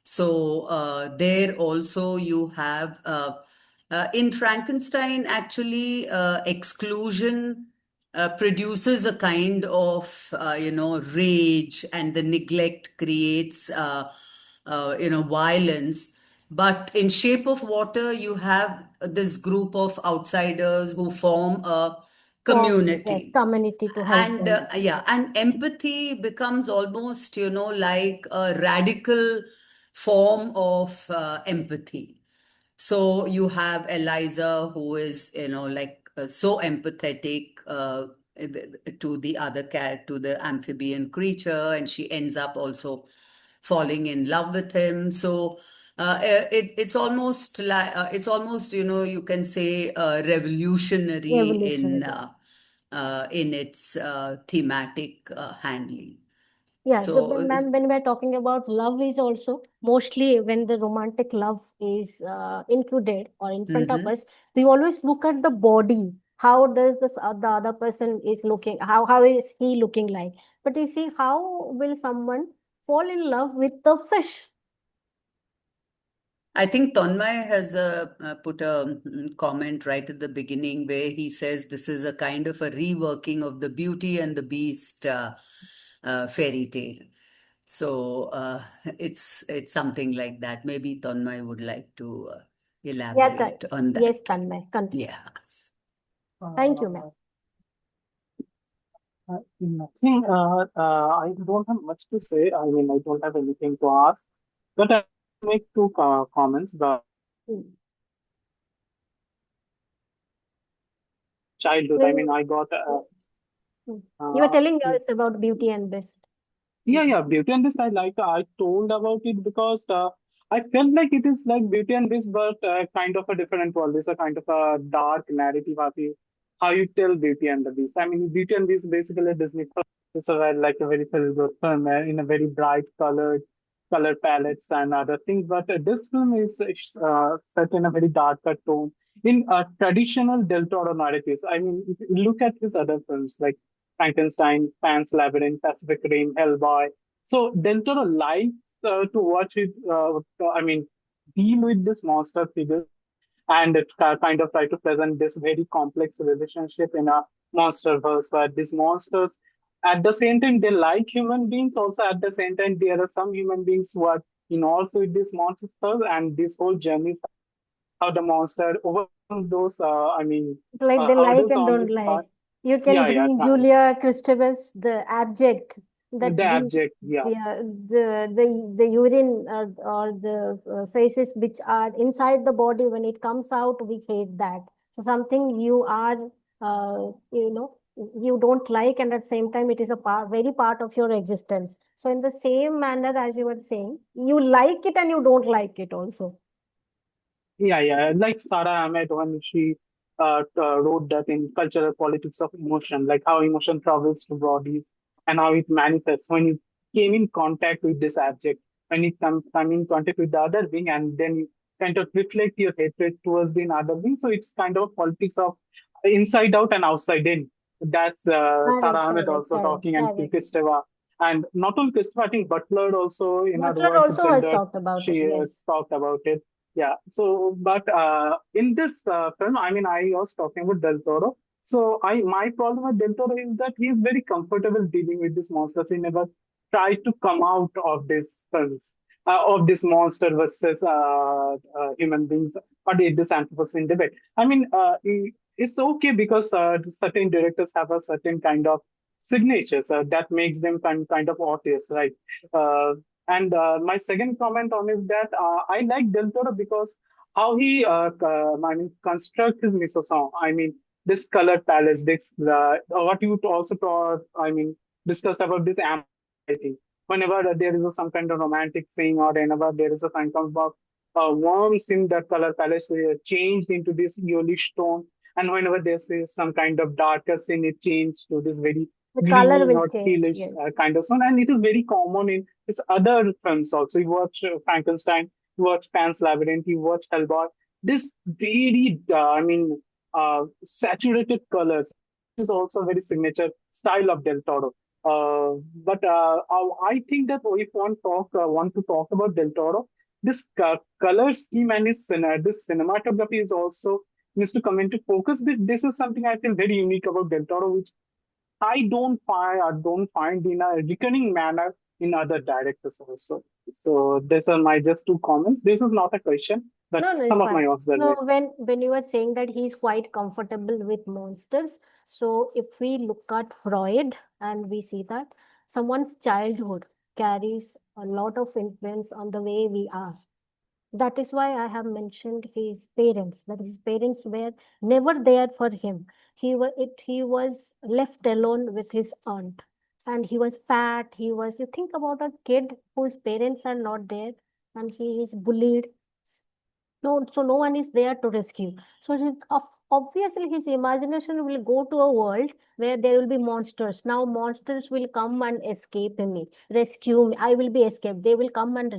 So there also you have in Frankenstein actually exclusion produces a kind of rage, and the neglect creates violence. But in Shape of Water, you have this group of outsiders who form a Form, yes, community. community to help And them. yeah, and empathy becomes almost, like a radical form of empathy. So you have Eliza, who is, like so empathetic to the other cat, to the amphibian creature, and she ends up also falling in love with him. So it's almost, you can say revolutionary Revolutionary. in its thematic handling. Yeah, so So when we're talking about love is also mostly when the romantic love is included or in front of mhm. us, we always look at the body. How does the other person is looking? How is he looking like? But you see, how will someone fall in love with the fish? I think Tonmay has put a comment right at the beginning where he says this is a kind of a reworking of the Beauty and the Beast fairy tale. So it's something like that. Maybe Tonmay would like to Yeah, elaborate on yes, that. Tanmay, continue. Yeah. Thank you, ma'am. Uh, Nothing. I don't have much to say. I mean, I don't have anything to ask, but I would like to make two comments. But Mm. childhood. I mean, You, I got you were uh, telling us about Beauty and Beast. yeah, yeah, Beauty and Beast. I told about it because I felt like it is like Beauty and Beast, but kind of a different world. It's a kind of a dark narrative. How you tell Beauty and the Beast. I mean, Beauty and Beast basically a Disney film. It's like a very feel good film in a very bright color palettes and other things. But this film is set in a very darker tone in traditional Del Toro narratives. I mean, if you look at his other films like Frankenstein, Pan's Labyrinth, Pacific Rim, Hellboy. So Del Toro likes to watch it. I mean, deal with this monster figure, and it kind of try to present this very complex relationship in a monster verse where these monsters, at the same time, they like human beings. Also, at the same time, there are some human beings who are in also with these monsters, and this whole journey how the monster overcomes those. I mean, It's like they like hurdles and on don't his like. path. You can Yeah, yeah, bring Julia Christopher's the abject that the abject. Yeah. the urine or the faces which are inside the body when it comes out, we hate that. So something you are you don't like, and at the same time it is a very part of your existence. So in the same manner as you were saying, you like it and you don't like it also. Yeah, yeah. Like Sarah Ahmed when she wrote that in Cultural Politics of Emotion, like how emotion travels to bodies and how it manifests when you came in contact with this object, when you come in contact with the other being, and then you kind of reflect your hatred towards the other being. So it's kind of politics of inside out and outside in. That's Correct, Sarah Ahmed correct, also correct, talking, and correct. Kristeva. And not only Kristeva, I think Butler also in her Butler work, also has Gender, talked about it, she yes. talked about it. Yeah. So, but in this film, I mean, I was talking about Del Toro. So, my problem with Del Toro is that he is very comfortable dealing with these monsters. He never tried to come out of these films, of this monster versus human beings, or this Anthropocene debate. I mean, it's okay because certain directors have a certain kind of signatures that makes them kind of obvious, right? Uh, and my second comment on is that I like Del Toro because how he, I mean, construct his miso song. I mean, this color palette, this what you also taught, I mean, discussed about this ambiguity. Whenever there is some kind of romantic scene, or whenever there is a kind of warmth in that color palette, changed into this yellowish tone, and whenever there's some kind of darker scene, it changed to this very The color greeny will or change, tealish yes. kind of sound, and it is very common in his other films also. You watch Frankenstein, you watch Pan's Labyrinth, you watch Hellboy. This very, I mean, saturated colors. This is also a very signature style of Del Toro. I think that if one want to talk about Del Toro, this color scheme and this cinematography is also needs to come into focus. This is something I feel very unique about Del Toro, which I don't find in a recurring manner in other directors also. So these are my just two comments. This is not a question, but No, no, it's some of my fine. No, observations. when you were saying that he's quite comfortable with monsters, so if we look at Freud and we see that someone's childhood carries a lot of influence on the way we are. That is why I have mentioned his parents, that his parents were never there for him. He was left alone with his aunt. And he was fat. You think about a kid whose parents are not there and he is bullied. No, so no one is there to rescue. So obviously his imagination will go to a world where there will be monsters. Now monsters will come and escape me, rescue me. I will be escaped. They will come and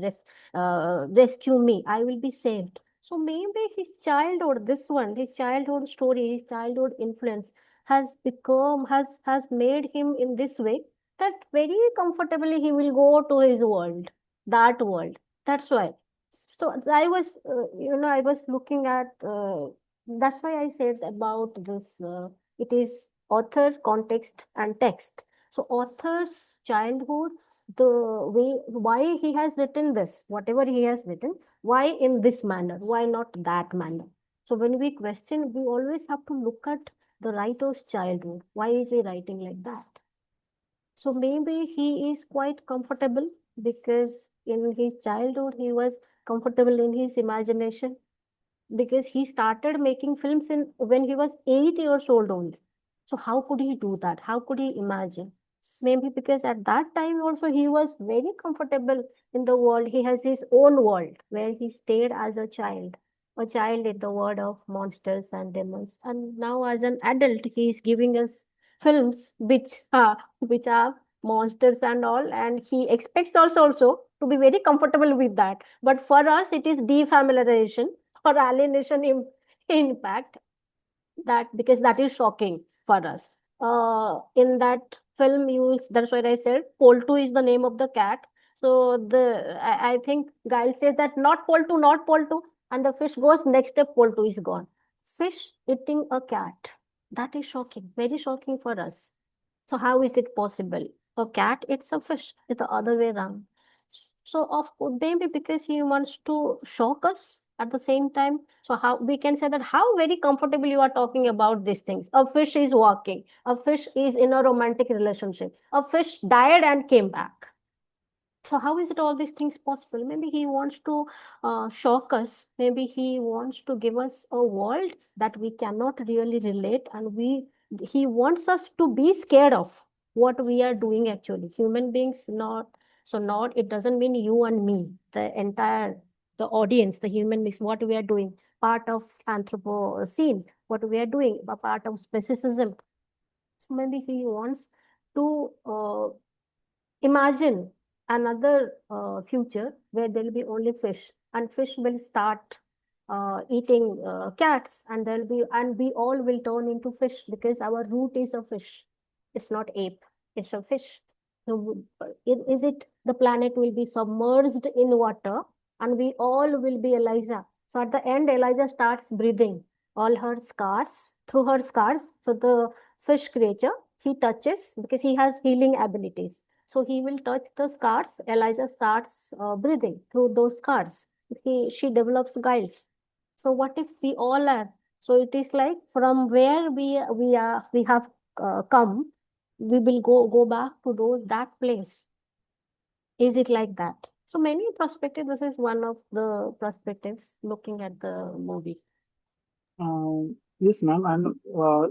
rescue me. I will be saved. So maybe his childhood, this one, his childhood story, his childhood influence has made him in this way that very comfortably he will go to his world, that world. That's why. So I was looking at, that's why I said about this, it is author, context, and text. So author's childhood, the way, why he has written this, whatever he has written, why in this manner, why not that manner? So when we question, we always have to look at the writer's childhood. Why is he writing like that? So maybe he is quite comfortable because in his childhood he was comfortable in his imagination because he started making films in when he was 8 years old only. So how could he do that? How could he imagine? Maybe because at that time also he was very comfortable in the world. He has his own world where he stayed as a child in the world of monsters and demons. And now as an adult, he is giving us films which are monsters and all, and he expects us also to be very comfortable with that. But for us, it is defamiliarization or alienation impact, that because that is shocking for us. In that film, that's what I said. Poltu is the name of the cat. So I think Guy says that not Poltu, not Poltu, and the fish goes next step. Poltu is gone. Fish eating a cat. That is shocking, very shocking for us. So how is it possible? A cat eats a fish. It's the other way around. So of course, maybe because he wants to shock us at the same time. So how we can say that how very comfortable you are talking about these things. A fish is walking. A fish is in a romantic relationship. A fish died and came back. So how is it all these things possible? Maybe he wants to shock us. Maybe he wants to give us a world that we cannot really relate, and he wants us to be scared of what we are doing actually. Human beings, not so not. It doesn't mean you and me, the audience, the human beings. What we are doing, part of Anthropocene. What we are doing, a part of speciesism. So maybe he wants to imagine another future where there will be only fish, and fish will start eating cats, and we all will turn into fish because our root is a fish. It's not ape, it's a fish. So, is it the planet will be submerged in water, and we all will be Eliza. So at the end, Eliza starts breathing all her scars through her scars. So the fish creature he touches because he has healing abilities. So he will touch the scars. Eliza starts breathing through those scars. She develops guiles. So what if we all are? So it is like from where we have come, we will go back to that place. Is it like that? So many perspectives. This is one of the perspectives looking at the movie. Yes, ma'am. And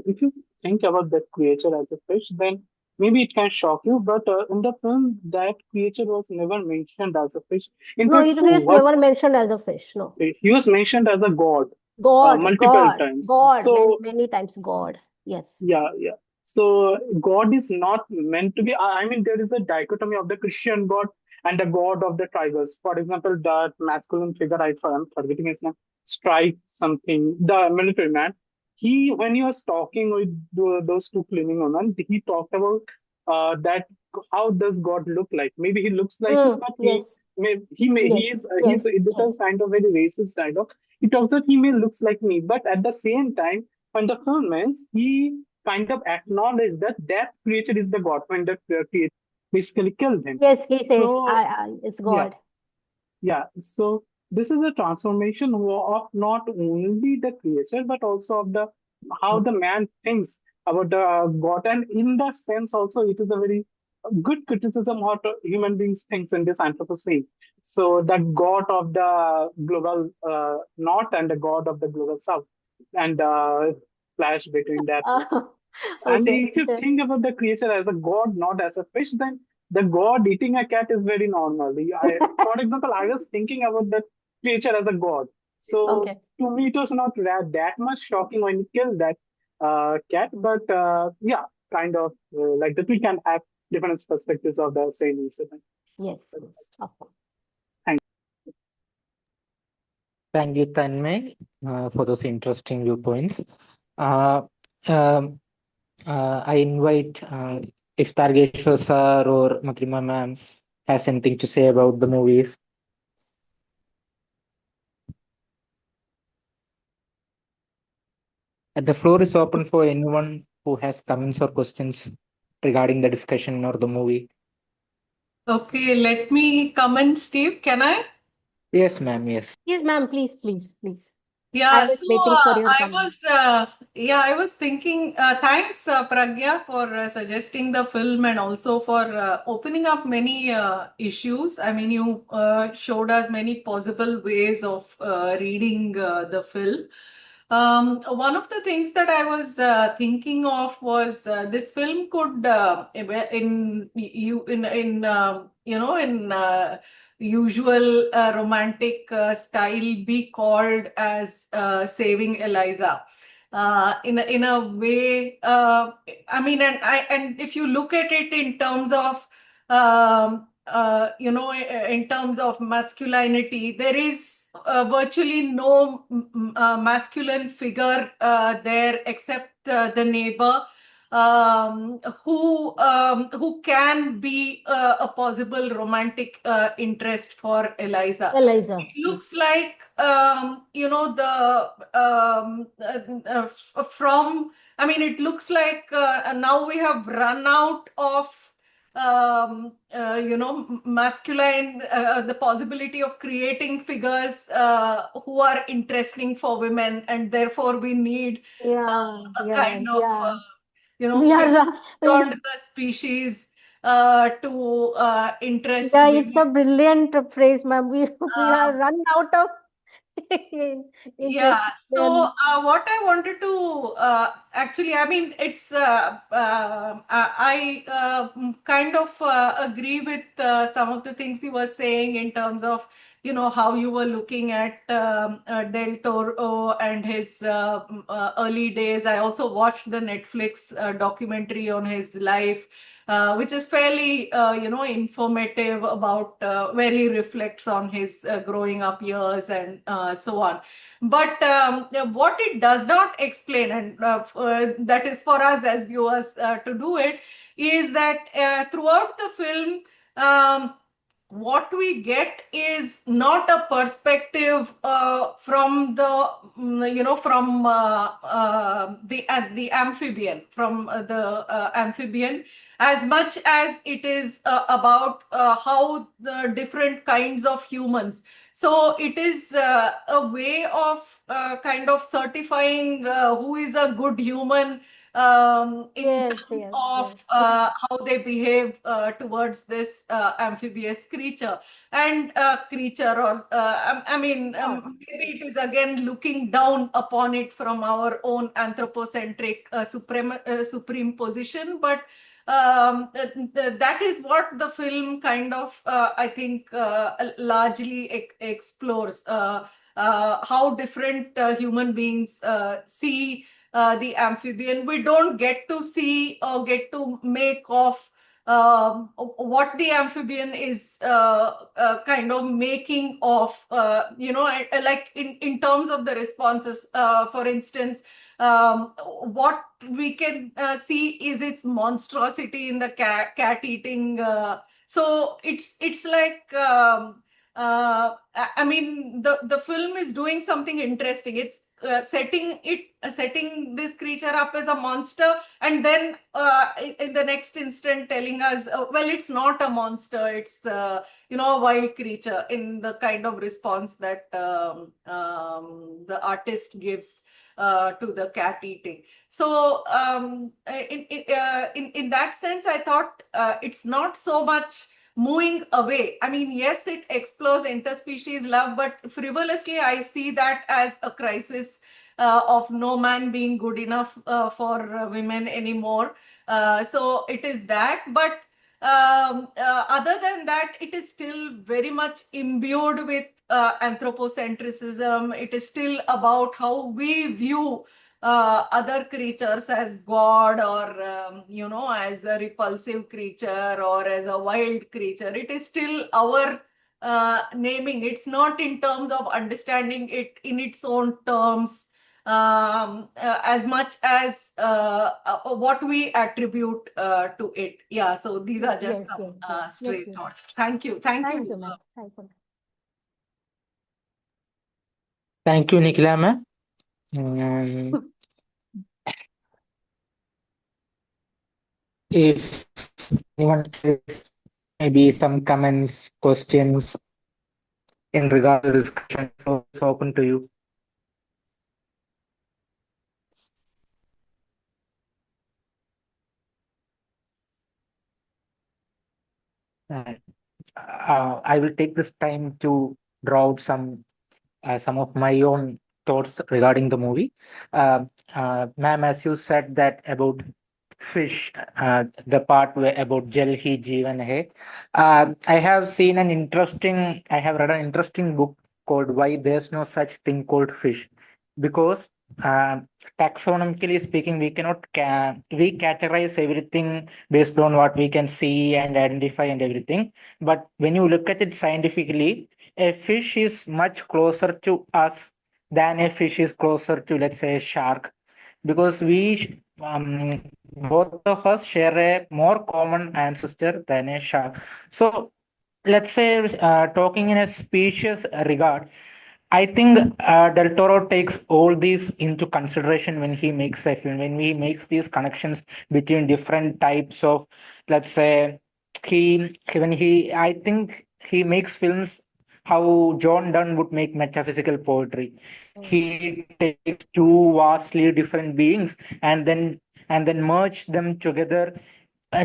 if you think about that creature as a fish, then maybe it can shock you. But in the film, that creature was never mentioned as a fish. In No, fact, it is what never mentioned as a fish. No. he was mentioned as a god God, multiple God, times. God, So many times God. Yes. yeah, yeah. So God is not meant to be. I mean, there is a dichotomy of the Christian God and the God of the tribals. For example, that masculine figure, I'm forgetting his name, Strike something, the military man. When he was talking with those two cleaning women, he talked about that how does God look like? Maybe he looks like me, but Yes, yes, he's yes, this is yes. kind of very racist dialogue. He talks that he may looks like me, but at the same time when the film ends, he kind of acknowledged that that creature is the god when the creature basically killed him. Yes, he says, So it's yeah, God. yeah. So this is a transformation of not only the creature but also of the how the man thinks about the god, and in that sense also it is a very good criticism how human beings thinks in this Anthropocene. So the god of the global north and the god of the global south, and clash between that was. And Okay. if you Yes. think about the creature as a god, not as a fish, then the god eating a cat is very normal. For example, I was thinking about the creature as a god. So Okay. to me, it was not that much shocking when you killed that cat. But yeah, kind of like that we can have different perspectives of the same incident. Yes, yes. Okay. Thank Thank you, Tanmay, for those interesting viewpoints. Uh, um, I invite if Targeshwar sir or Matrima ma'am has anything to say about the movies. The floor is open for anyone who has comments or questions regarding the discussion or the movie. Okay, let me comment, Steve. Can I? Yes, ma'am. Yes. Yes, ma'am, please, please, please. I Yeah, was so waiting for your comment. I was thinking, thanks, Pragya, for suggesting the film and also for opening up many issues. I mean, you showed us many possible ways of reading the film. One of the things that I was thinking of was this film could, in usual romantic style, be called as Saving Eliza. In a way, I mean, and if you look at it in terms of in terms of masculinity, there is virtually no masculine figure there except the neighbor, who can be a possible romantic interest for Eliza. Eliza. It looks like from. I mean, it looks like now we have run out of masculine, the possibility of creating figures who are interesting for women, and therefore we need Yeah, a yeah, kind of yeah. we have We, turned the species to interest yeah, it's women. a brilliant phrase, ma'am. We Uh, are run out of Yeah, interest. so what I wanted to actually, I mean, it's I kind of agree with some of the things you were saying in terms of how you were looking at Del Toro and his early days. I also watched the Netflix documentary on his life. which is fairly, informative about where he reflects on his growing up years and so on. But what it does not explain, and that is for us as viewers to do it, is that throughout the film, what we get is not a perspective from the the amphibian, from the amphibian, as much as it is about how the different kinds of humans. So it is a way of kind of certifying who is a good human, in Yes, terms yes, of yes. how they behave towards this amphibious creature. And creature, or maybe it is again looking down upon it from our own anthropocentric supreme position. But that is what the film kind of, I think, largely explores, how different human beings see the amphibian. We don't get to see or get to make of what the amphibian is kind of making of, like in terms of the responses. For instance, what we can see is its monstrosity in the cat eating. So it's like, the film is doing something interesting. It's setting this creature up as a monster, and then in the next instant telling us, well, it's not a monster, it's a wild creature, in the kind of response that the artist gives to the cat eating. So in that sense, I thought it's not so much moving away. I mean, yes, it explores interspecies love, but frivolously, I see that as a crisis of no man being good enough for women anymore. So it is that. But other than that, it is still very much imbued with anthropocentrism. It is still about how we view other creatures as God, or as a repulsive creature, or as a wild creature. It is still our naming. It's not in terms of understanding it in its own terms, as much as what we attribute to it. Yeah, so these are just Yes, some yes, yes, yes, stray yes. thoughts. Thank you. Thank Thank you. you, ma'am. Thank you. Thank you, Nikhila ma'am. Um, if anyone has maybe some comments, questions in regard to the discussion, so it's open to you. Uh, I will take this time to draw out some of my own thoughts regarding the movie. Ma'am, as you said that about fish, the part where about Jal Hi Jeevan Hai. I have read an interesting book called Why There's No Such Thing Called Fish. Because uh, taxonomically speaking, we categorize everything based on what we can see and identify and everything. But when you look at it scientifically, a fish is much closer to us than a fish is closer to, let's say, a shark, because both of us share a more common ancestor than a shark. So let's say, talking in a species regard, I think Del Toro takes all these into consideration when he makes a film, when he makes these connections between different types of, let's say, I think he makes films how John Donne would make metaphysical poetry. He takes two vastly different beings and then merge them together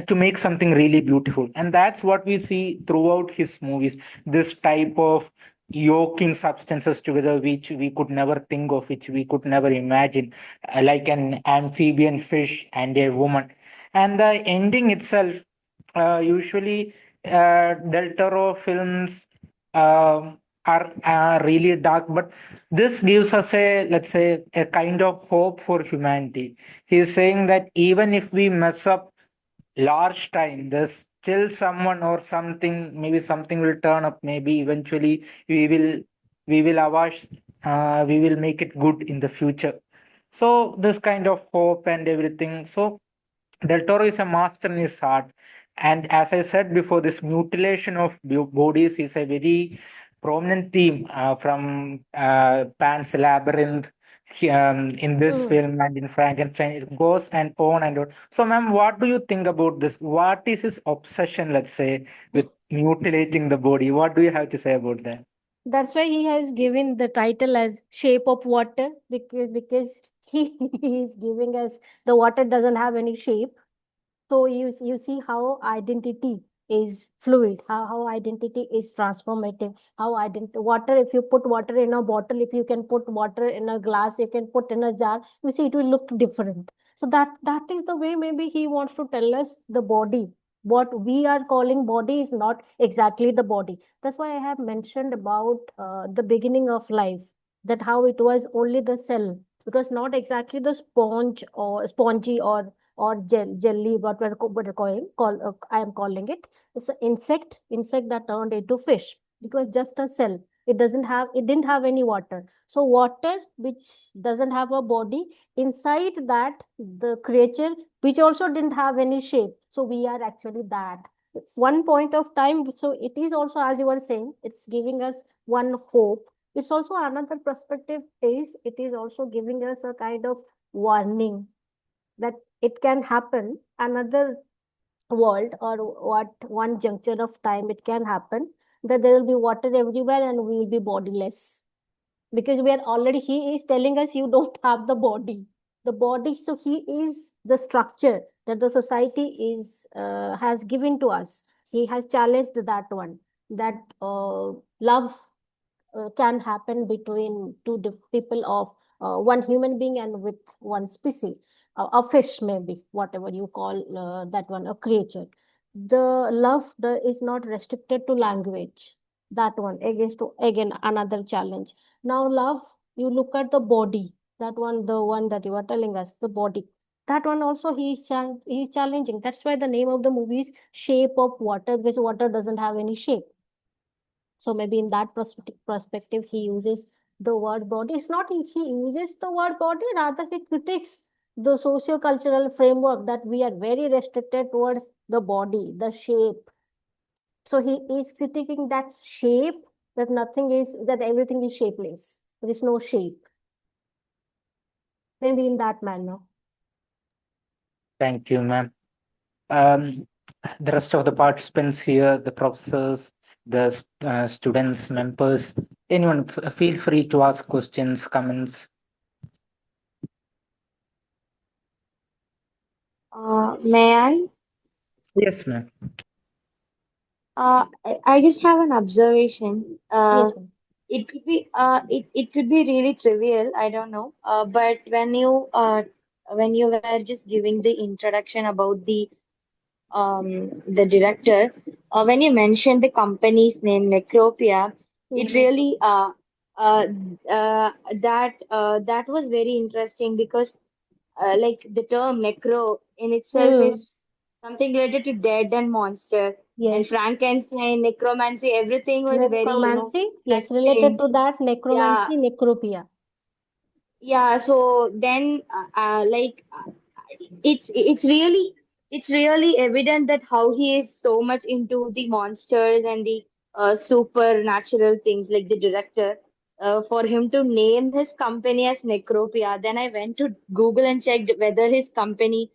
to make something really beautiful. And that's what we see throughout his movies, this type of yoking substances together which we could never think of, which we could never imagine, like an amphibian fish and a woman. And the ending itself, usually Del Toro films are really dark, but this gives us a, let's say, a kind of hope for humanity. He's saying that even if we mess up large time, there's still someone or something, maybe something will turn up, maybe eventually we will awash, we will make it good in the future. So this kind of hope and everything. So Del Toro is a master in his art. And as I said before, this mutilation of bodies is a very prominent theme from Pan's Labyrinth in this Mm. film and in Frankenstein. It goes and on and on. So, ma'am, what do you think about this? What is his obsession, let's say, with mutilating the body? What do you have to say about that? That's why he has given the title as Shape of Water, because he, he is giving us the water doesn't have any shape. So you see how identity is fluid, how identity is transformative, how identity water, if you put water in a bottle, if you can put water in a glass, you can put in a jar, you see it will look different. So that is the way maybe he wants to tell us the body. What we are calling body is not exactly the body. That's why I have mentioned about the beginning of life, that how it was only the cell. It was not exactly the sponge or spongy or jelly, what we're I am calling it. It's an insect that turned into fish. It was just a cell. It didn't have any water. So water, which doesn't have a body, inside that the creature, which also didn't have any shape. So we are actually that. One point of time. So it is also, as you were saying, it's giving us one hope. It's also another perspective is it is also giving us a kind of warning that it can happen another world or what one juncture of time it can happen that there will be water everywhere and we will be bodiless, because we are already, he is telling us you don't have the body. So he is the structure that the society is has given to us. He has challenged that one, that love can happen between people of one human being and with one species, a fish maybe, whatever you call that one, a creature. The love is not restricted to language. That one again another challenge. Now love, you look at the body, that one, the one that you are telling us, the body, that one also he is challenging. That's why the name of the movie is Shape of Water, because water doesn't have any shape. So maybe in that perspective, he uses the word body. It's not he uses the word body, rather he critiques the socio-cultural framework that we are very restricted towards the body, the shape. So he is critiquing that shape, that everything is shapeless. There is no shape. Maybe in that manner. Thank you, ma'am. Um, the rest of the participants here, the professors, the students, members, anyone, feel free to ask questions, comments. May I? Yes, ma'am. I just have an observation. Yes, ma'am. It could be really trivial. I don't know. But when you were just giving the introduction about the director, when you mentioned the company's name, Necropia, it Mhm. really uh, that was very interesting because like the term necro in itself Hmm. is something related to dead and monster. And Yes. Frankenstein, necromancy, everything was very, Necromancy. Yes, related touching. to that, Yeah, necromancy, necropia. yeah. So then, it's really evident that how he is so much into the monsters and the supernatural things, like the director. For him to name his company as Necropia, then I went to Google and checked whether his company,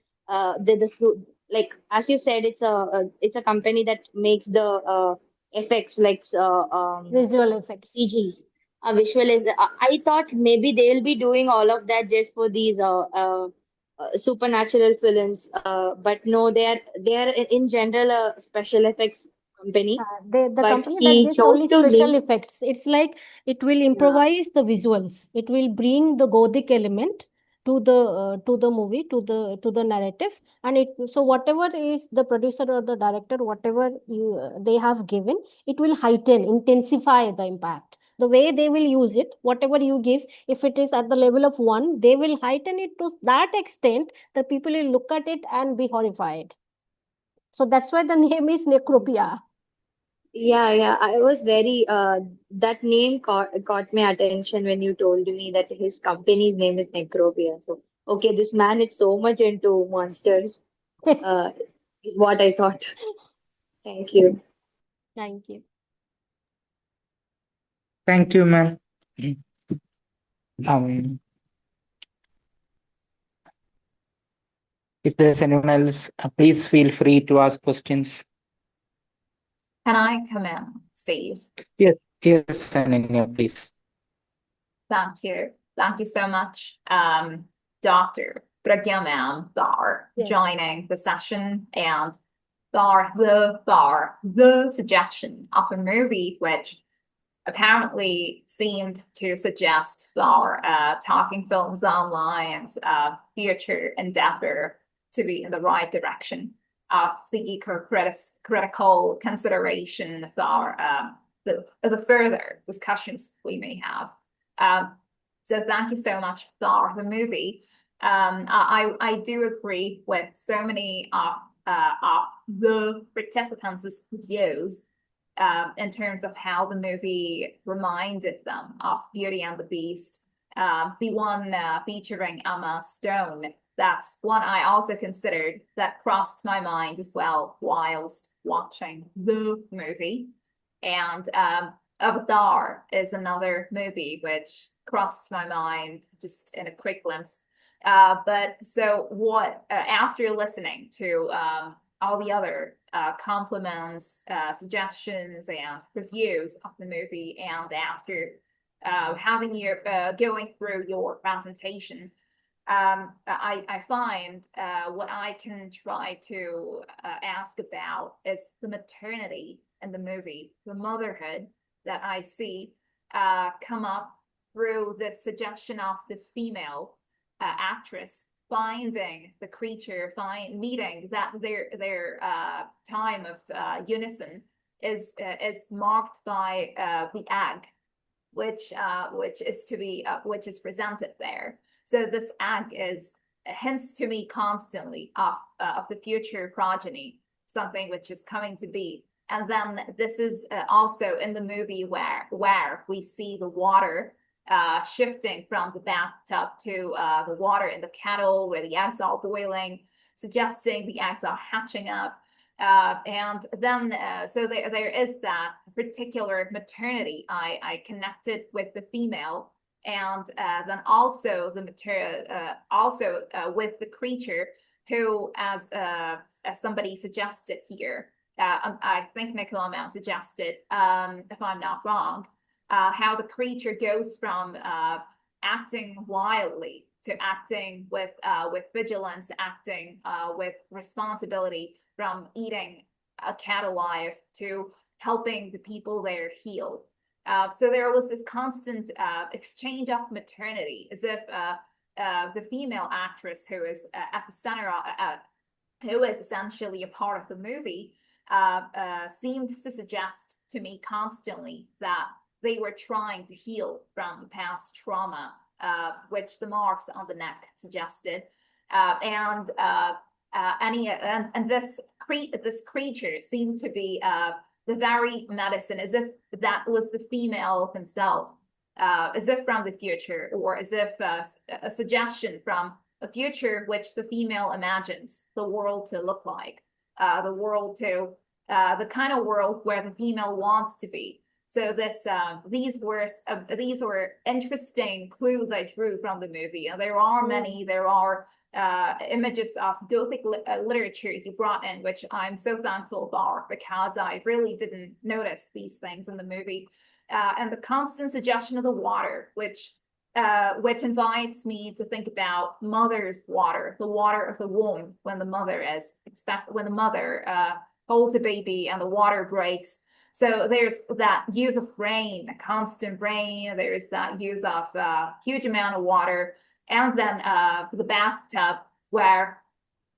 like as you said, it's a company that makes the effects like Visual effects. CGs, visual is. I thought maybe they'll be doing all of that just for these supernatural films. But no, they are in general a special effects company. The But company that he gives chose only to special name. effects. It's like it will Yeah, improvise the visuals. It will bring the Gothic element to the movie, to the narrative, and it, so whatever is the producer or the director, whatever they have given, it will heighten, intensify the impact. The way they will use it, whatever you give, if it is at the level of one, they will heighten it to that extent that people will look at it and be horrified. So that's why the name is Necropia. Yeah. I was very that name caught my attention when you told me that his company's name is Necropia. So okay, this man is so much into monsters. Uh, is what I thought. Thank you. Thank you. Thank you, ma'am. Um, if there's anyone else, please feel free to ask questions. Can I come in, Steve? Yes, Ananya, please. Thank you. Thank you so much, Dr. Pragnya ma'am, for Yes. joining the session and the suggestion of a movie which apparently seemed to suggest for talking films online's future endeavor to be in the right direction of the eco-critical consideration for the further discussions we may have. So thank you so much for the movie. I do agree with so many of the participants' views in terms of how the movie reminded them of Beauty and the Beast. The one featuring Emma Stone, that's one I also considered that crossed my mind as well whilst watching the movie. And Avatar is another movie which crossed my mind just in a quick glimpse. But so what, after listening to all the other compliments, suggestions, and reviews of the movie, and after having your going through your presentation, I find what I can try to ask about is the maternity in the movie, the motherhood that I see come up through the suggestion of the female actress finding the creature, meeting that their time of unison is marked by the egg, which is presented there. So this egg is hints to me constantly of the future progeny, something which is coming to be. And then this is also in the movie where we see the water shifting from the bathtub to the water in the kettle where the eggs are boiling, suggesting the eggs are hatching up. And then, so there is that particular maternity I connected with the female, and then also the material, with the creature who, as somebody suggested here, I think Nicola Ma'am suggested, if I'm not wrong, how the creature goes from acting wildly to acting with vigilance, acting with responsibility, from eating a cat alive to helping the people there heal. So there was this constant exchange of maternity, as if the female actress who is at the center, who is essentially a part of the movie, seemed to suggest to me constantly that they were trying to heal from past trauma, which the marks on the neck suggested. And this creature seemed to be the very medicine, as if that was the female himself, as if from the future, or as if a suggestion from a future which the female imagines the world to look like, the world to the kind of world where the female wants to be. So these were interesting clues I drew from the movie. And there are many. There are images of Gothic literature you brought in, which I'm so thankful for, because I really didn't notice these things in the movie. And the constant suggestion of the water, which invites me to think about mother's water, the water of the womb, when the mother holds a baby and the water breaks. So there's that use of rain, constant rain. There's that use of huge amount of water. And then the bathtub, where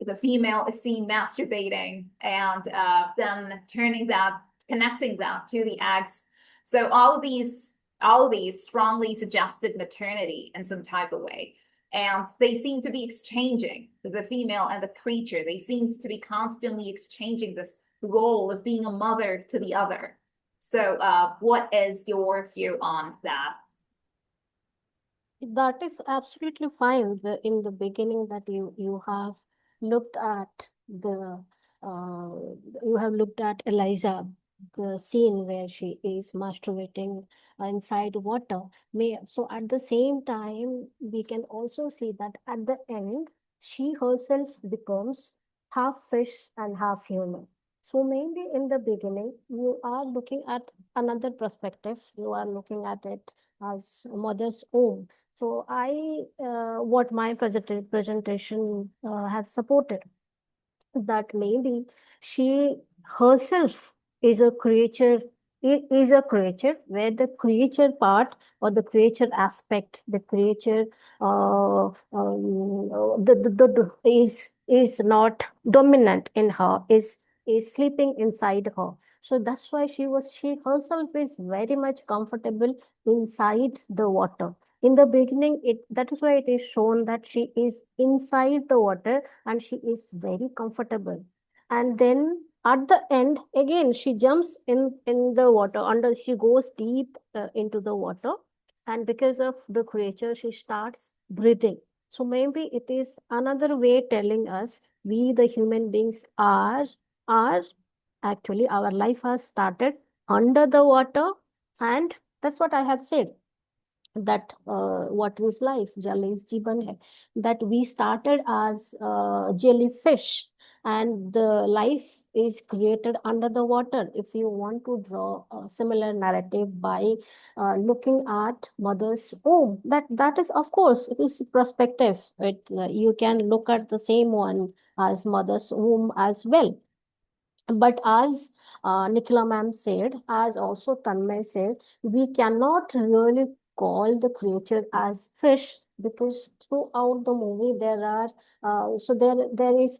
the female is seen masturbating, and then connecting that to the eggs. So all of these strongly suggested maternity in some type of way. And they seem to be exchanging, the female and the creature. They seem to be constantly exchanging this role of being a mother to the other. So, what is your view on that? That is absolutely fine. In the beginning that you have looked at uh, you have looked at Eliza, the scene where she is masturbating inside water. So at the same time, we can also see that at the end, she herself becomes half fish and half human. So maybe in the beginning, you are looking at another perspective. You are looking at it as mother's womb. So what my presentation has supported, that maybe she herself is a creature, is a creature where the creature part or the creature aspect, the creature is not dominant in her, is sleeping inside her. So that's why she herself is very much comfortable inside the water. In the beginning, that is why it is shown that she is inside the water and she is very comfortable. And then at the end, again, she jumps in the water, she goes deep into the water. And because of the creature, she starts breathing. So maybe it is another way telling us we, the human beings, are actually our life has started under the water. And that's what I have said, that what is life, jal is jeevan hai, that we started as jellyfish and the life is created under the water. If you want to draw a similar narrative by looking at mother's womb, that is, of course, it is perspective. You can look at the same one as mother's womb as well. But as Nicola ma'am said, as also Tanmay said, we cannot really call the creature as fish, because throughout the movie there are there is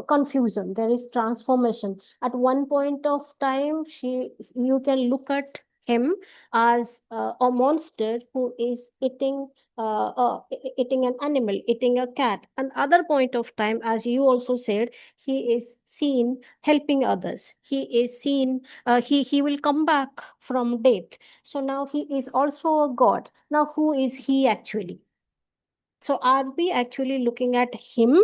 confusion, there is transformation. At one point of time, you can look at him as a monster who is eating an animal, eating a cat. And other point of time, as you also said, he is seen helping others. He is seen, he will come back from death. So now he is also a god. Now who is he actually? So are we actually looking at him,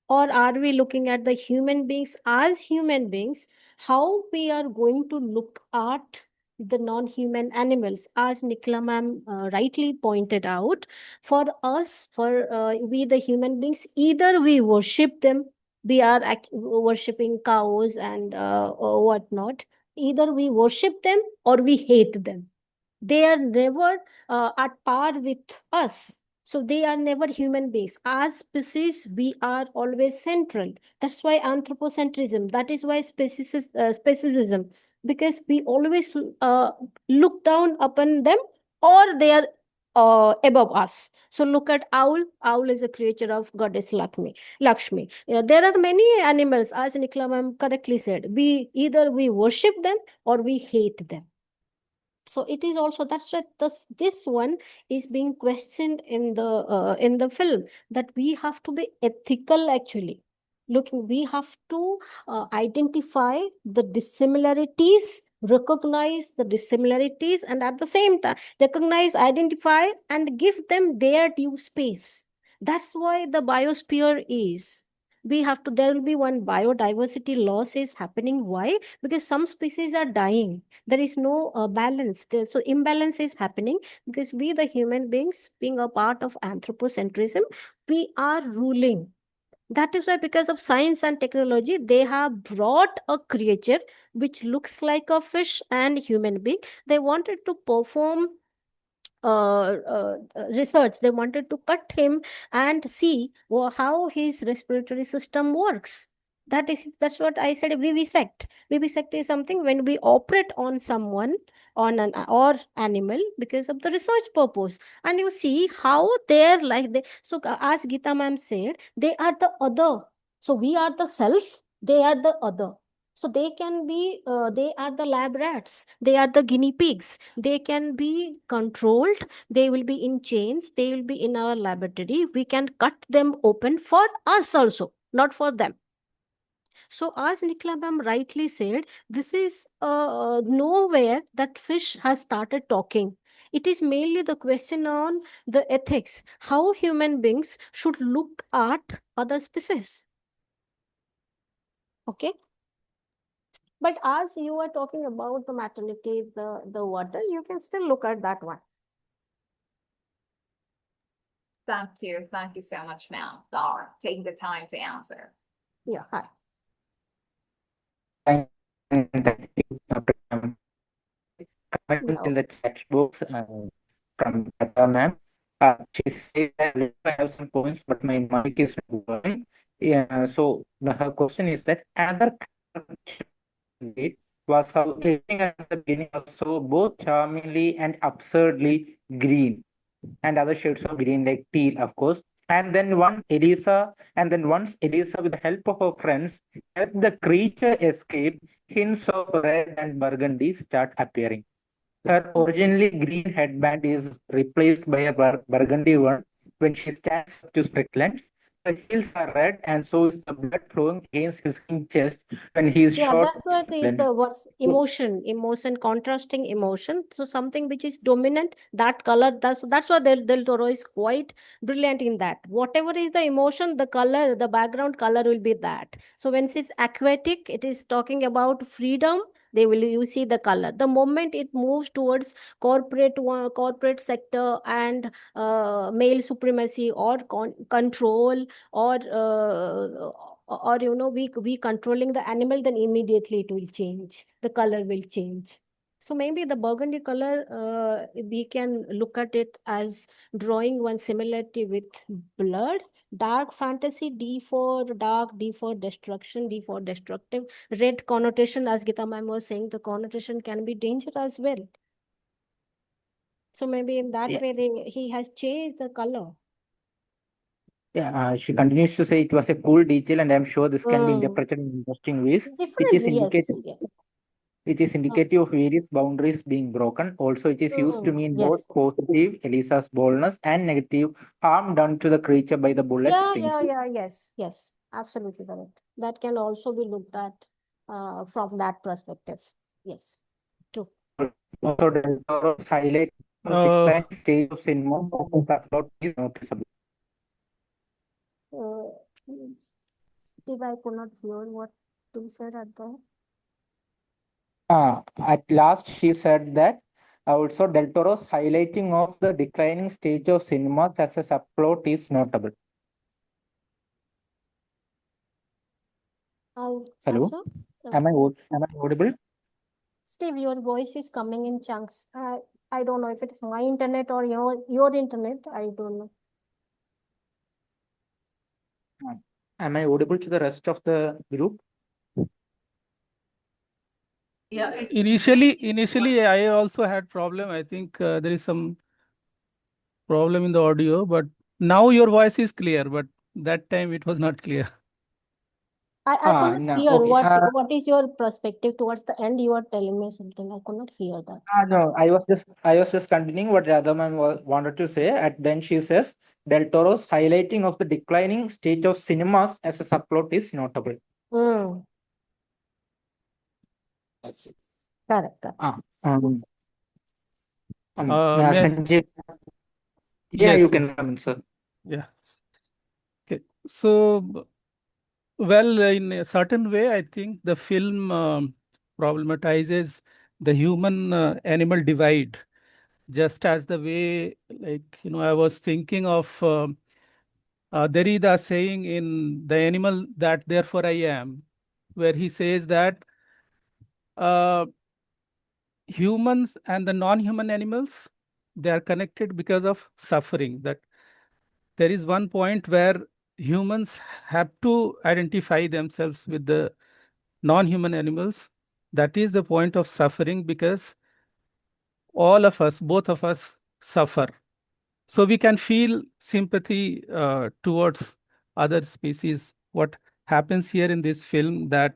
or are we looking at the human beings as human beings? How we are going to look at the non-human animals, as Nicola ma'am rightly pointed out, for us, for we the human beings, either we worship them, we are worshipping cows and or whatnot. Either we worship them or we hate them. They are never at par with us. So they are never human beings. As species, we are always central. That's why anthropocentrism. That is why speciesism. Because we always look down upon them, or they are above us. So look at owl. Owl is a creature of goddess Lakshmi. Lakshmi. There are many animals, as Nicola ma'am correctly said. Either we worship them or we hate them. So it is also, that's why this one is being questioned in the film, that we have to be ethical actually. Looking, we have to identify the dissimilarities, recognize the dissimilarities, and at the same time recognize, identify, and give them their due space. That's why the biosphere is, we have to, there will be one biodiversity loss is happening. Why? Because some species are dying, there is no balance there. So imbalance is happening because we, the human beings, being a part of anthropocentrism, we are ruling. That is why, because of science and technology, they have brought a creature which looks like a fish and human being. They wanted to perform research. They wanted to cut him and see how his respiratory system works. That's what I said. Vivisect. Vivisect is something when we operate on someone, on an or animal, because of the research purpose. And you see how they're like they. So as Geeta ma'am said, they are the other. So we are the self. They are the other. So they can be, they are the lab rats, they are the guinea pigs. They can be controlled, they will be in chains, they will be in our laboratory. We can cut them open for us also, not for them. So as Nikla ma'am rightly said, this is nowhere that fish has started talking. It is mainly the question on the ethics, how human beings should look at other species. Okay. But as you are talking about the maternity, the water, you can still look at that one. Thank you. Thank you so much, ma'am, for taking the time to answer. Yeah, hi. Thank you. Comment Yeah. in the chat box from Tata ma'am. She said that I have some points, but my mic is not working. Yeah, so her question is that another did was how everything at the beginning was so both charmingly and absurdly green, and other shades of green like teal, of course. And then once Elisa, with the help of her friends, helped the creature escape, hints of red and burgundy start appearing. Her originally green headband is replaced by a burgundy one when she stands up to Strickland. The heels are red, and so is the blood flowing against his chest when he is Yeah, shot that's by what is Strickland. the what's emotion, contrasting emotion. So something which is dominant, that color, that's why Del Toro is quite brilliant in that. Whatever is the emotion, the color, the background color will be that. So when it's aquatic, it is talking about freedom. They will you see the color. The moment it moves towards corporate sector and male supremacy or control or we controlling the animal, then immediately it will change, the color will change. So maybe the burgundy color, we can look at it as drawing one similarity with blood. Dark fantasy, D for dark, D for destruction, D for destructive. Red connotation, as Gita ma'am was saying, the connotation can be danger as well. So maybe in that Yeah. way he has changed the color. Yeah, she continues to say it was a cool detail, and I'm sure this can be interpreted in interesting ways, Definitely, yes. Yeah. which is indicative of various boundaries being broken. Also, it is used to mean both Yes. positive, Elisa's boldness, and negative, harm done to the creature by the bullet stings. Yes, absolutely correct. That can also be looked at from that perspective. Yes, true. Also, Del Toro's highlight of Uh, decline stage of cinema focus upload is noticeable. Uh, Steve, I could not hear what you said at the At last, she said that also Del Toro's highlighting of the declining stage of cinemas as a subplot is notable. Hello, also. am I audible? Steve, your voice is coming in chunks. I don't know if it is my internet or your internet. I don't know. Am I audible to the rest of the group? Yeah, it's initially, I also had problem. I think there is some problem in the audio, but now your voice is clear. But that time it was not clear. I could not No, hear okay. what is your perspective towards the end. You are telling me something. I could not hear that. No, I was just continuing what Radhaman wanted to say. And then she says Del Toro's highlighting of the declining state of cinemas as a subplot is notable. Mm, That's it. correct. May I? Sanjay, yeah, you Yes, can yes, come in, sir. yeah. Okay. So, well, in a certain way, I think the film problematizes the human-animal divide, just as the way, like, I was thinking of Derrida saying in The Animal That Therefore I Am, where he says that uh, humans and the non-human animals, they are connected because of suffering. That there is one point where humans have to identify themselves with the non-human animals. That is the point of suffering, because all of us, both of us, suffer. So we can feel sympathy towards other species. What happens here in this film, that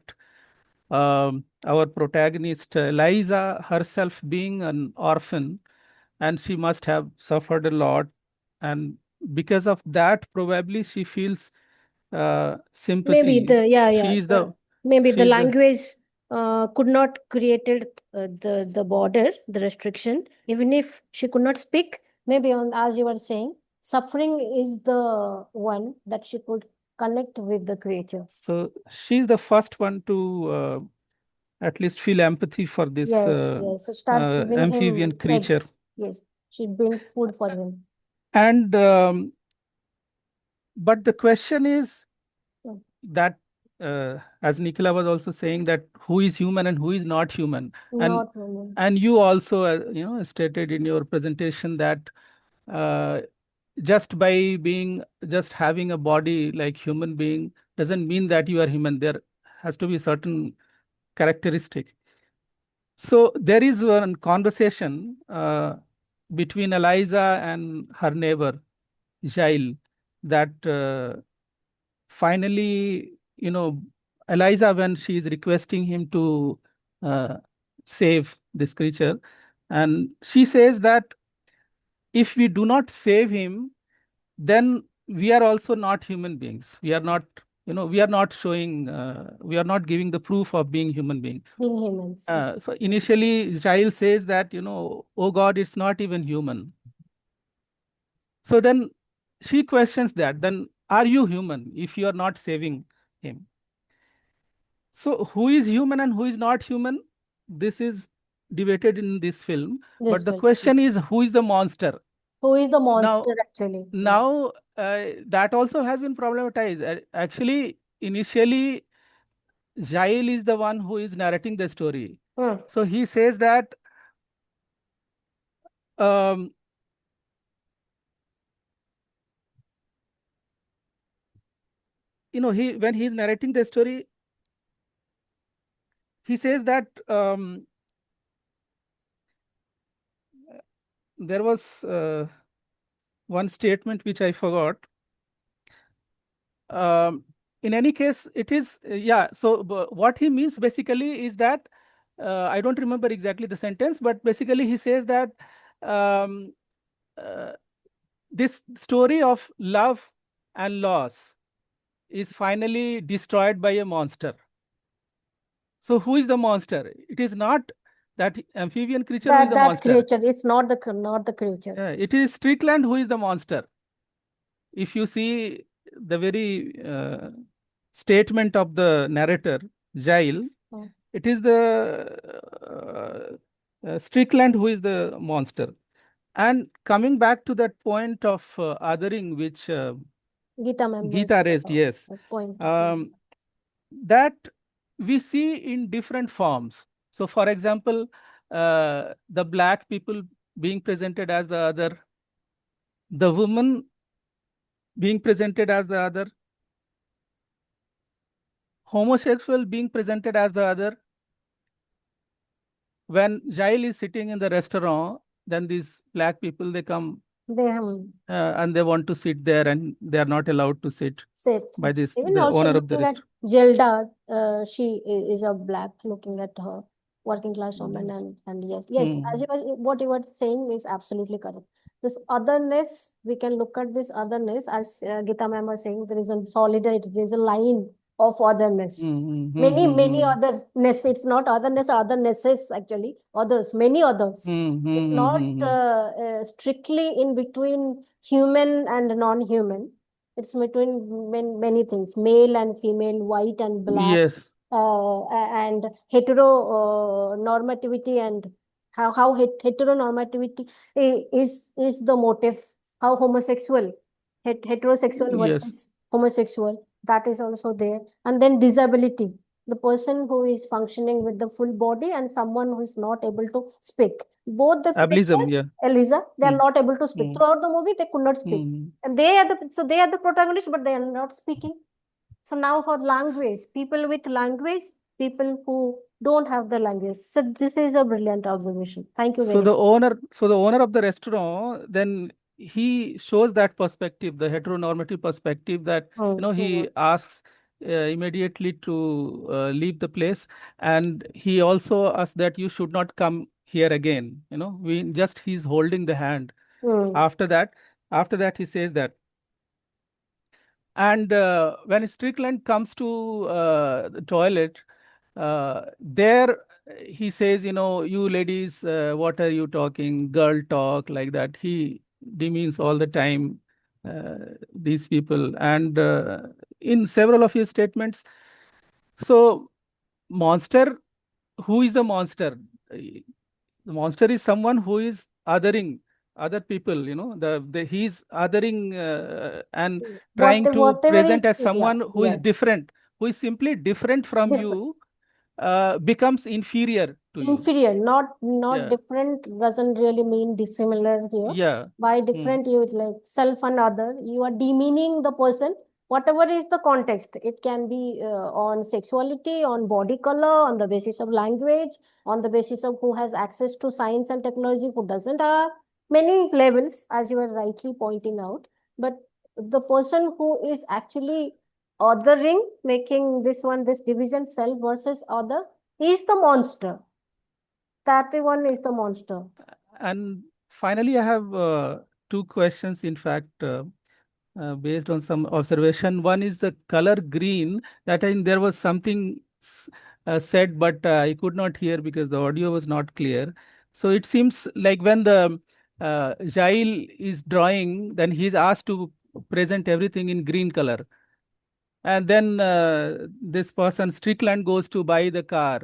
our protagonist Eliza herself being an orphan, and she must have suffered a lot, and because of that, probably she feels sympathy. Maybe the She's the maybe the she's the language could not created the border, the restriction. Even if she could not speak, maybe as you were saying, suffering is the one that she could connect with the creature. so she's the first one to at least feel empathy for this Yes. It starts giving amphibian him creature. eggs. Yes, she brings food for him. And but the question is Mm. that as Nicola was also saying, that who is human and who is not human. Not human. And you also stated in your presentation that just by having a body like human being doesn't mean that you are human. There has to be certain characteristic. So there is one conversation between Eliza and her neighbor Jail, that finally, Eliza, when she is requesting him to save this creature, and she says that if we do not save him, then we are also not human beings. We are not, we are not showing, we are not giving the proof of being human being. Being humans. So initially, Giles says that, oh God, it's not even human. So then she questions that, then are you human if you are not saving him? So who is human and who is not human? This is debated in this film. But the question is, who is the monster? Who is the monster actually? Now, that also has been problematized. Actually, initially, Jail is the one who is narrating the story. So he says that when he's narrating the story, he says that there was one statement which I forgot. In any case, it is, so what he means basically is that, I don't remember exactly the sentence, but basically he says that this story of love and loss is finally destroyed by a monster. So who is the monster? It is not that amphibian creature who is the monster. That creature is not the creature. It is Strickland who is the monster. If you see the very statement of the narrator, Jail, it is the Strickland who is the monster. And coming back to that point of othering, which Geeta raised, yes, that we see in different forms. So, for example, the black people being presented as the other, the woman being presented as the other, homosexual being presented as the other. When Jail is sitting in the restaurant, then these black people, they come and they want to sit there, and they are not allowed to sit by this, Even the also owner of the looking at restaurant. Zelda, she is a black, looking at her working class woman, and yes, as what you were saying is absolutely correct. This otherness, we can look at this otherness as Geeta ma'am was saying, there is a solidarity, there is a line of otherness. Many otherness. It's not otherness, othernesses actually. Others, many others. It's not strictly in between human and non-human. It's between many things, male and female, white and black, Yes. And heteronormativity, and how heteronormativity is the motive, how heterosexual versus homosexual, that is also there. And then disability, the person who is functioning with the full body and someone who is not able to speak. Both the Ableism, Eliza, they are not able to speak. Throughout the movie, they could not speak. And they are the protagonists, but they are not speaking. So now for language, people with language, people who don't have the language. So this is a brilliant observation. Thank you very much. So the owner of the restaurant, then he shows that perspective, the heteronormative perspective, that he asks, immediately to leave the place, and he also asked that you should not come here again. He's holding the hand. After that, he says that. And when Strickland comes to the toilet, there he says, you ladies, what are you talking? Girl talk, like that. He demeans all the time these people. And in several of his statements, so monster, who is the monster? The monster is someone who is othering other people, he's othering and trying to Whatever present is, as yeah, someone who is yes, different, who is simply different from different. you, becomes inferior to you. Inferior, not Yeah. different doesn't really mean dissimilar here. Yeah. By different, you like self and other. You are demeaning the person. Whatever is the context, it can be on sexuality, on body color, on the basis of language, on the basis of who has access to science and technology, who doesn't have many levels, as you were rightly pointing out. But the person who is actually othering, making this division, self versus other, is the monster. That one is the monster. And finally, I have two questions, in fact, based on some observation. One is the color green. That time there was something said, but I could not hear because the audio was not clear. So it seems like when the Jail is drawing, then he's asked to present everything in green color. And then this person, Strickland, goes to buy the car.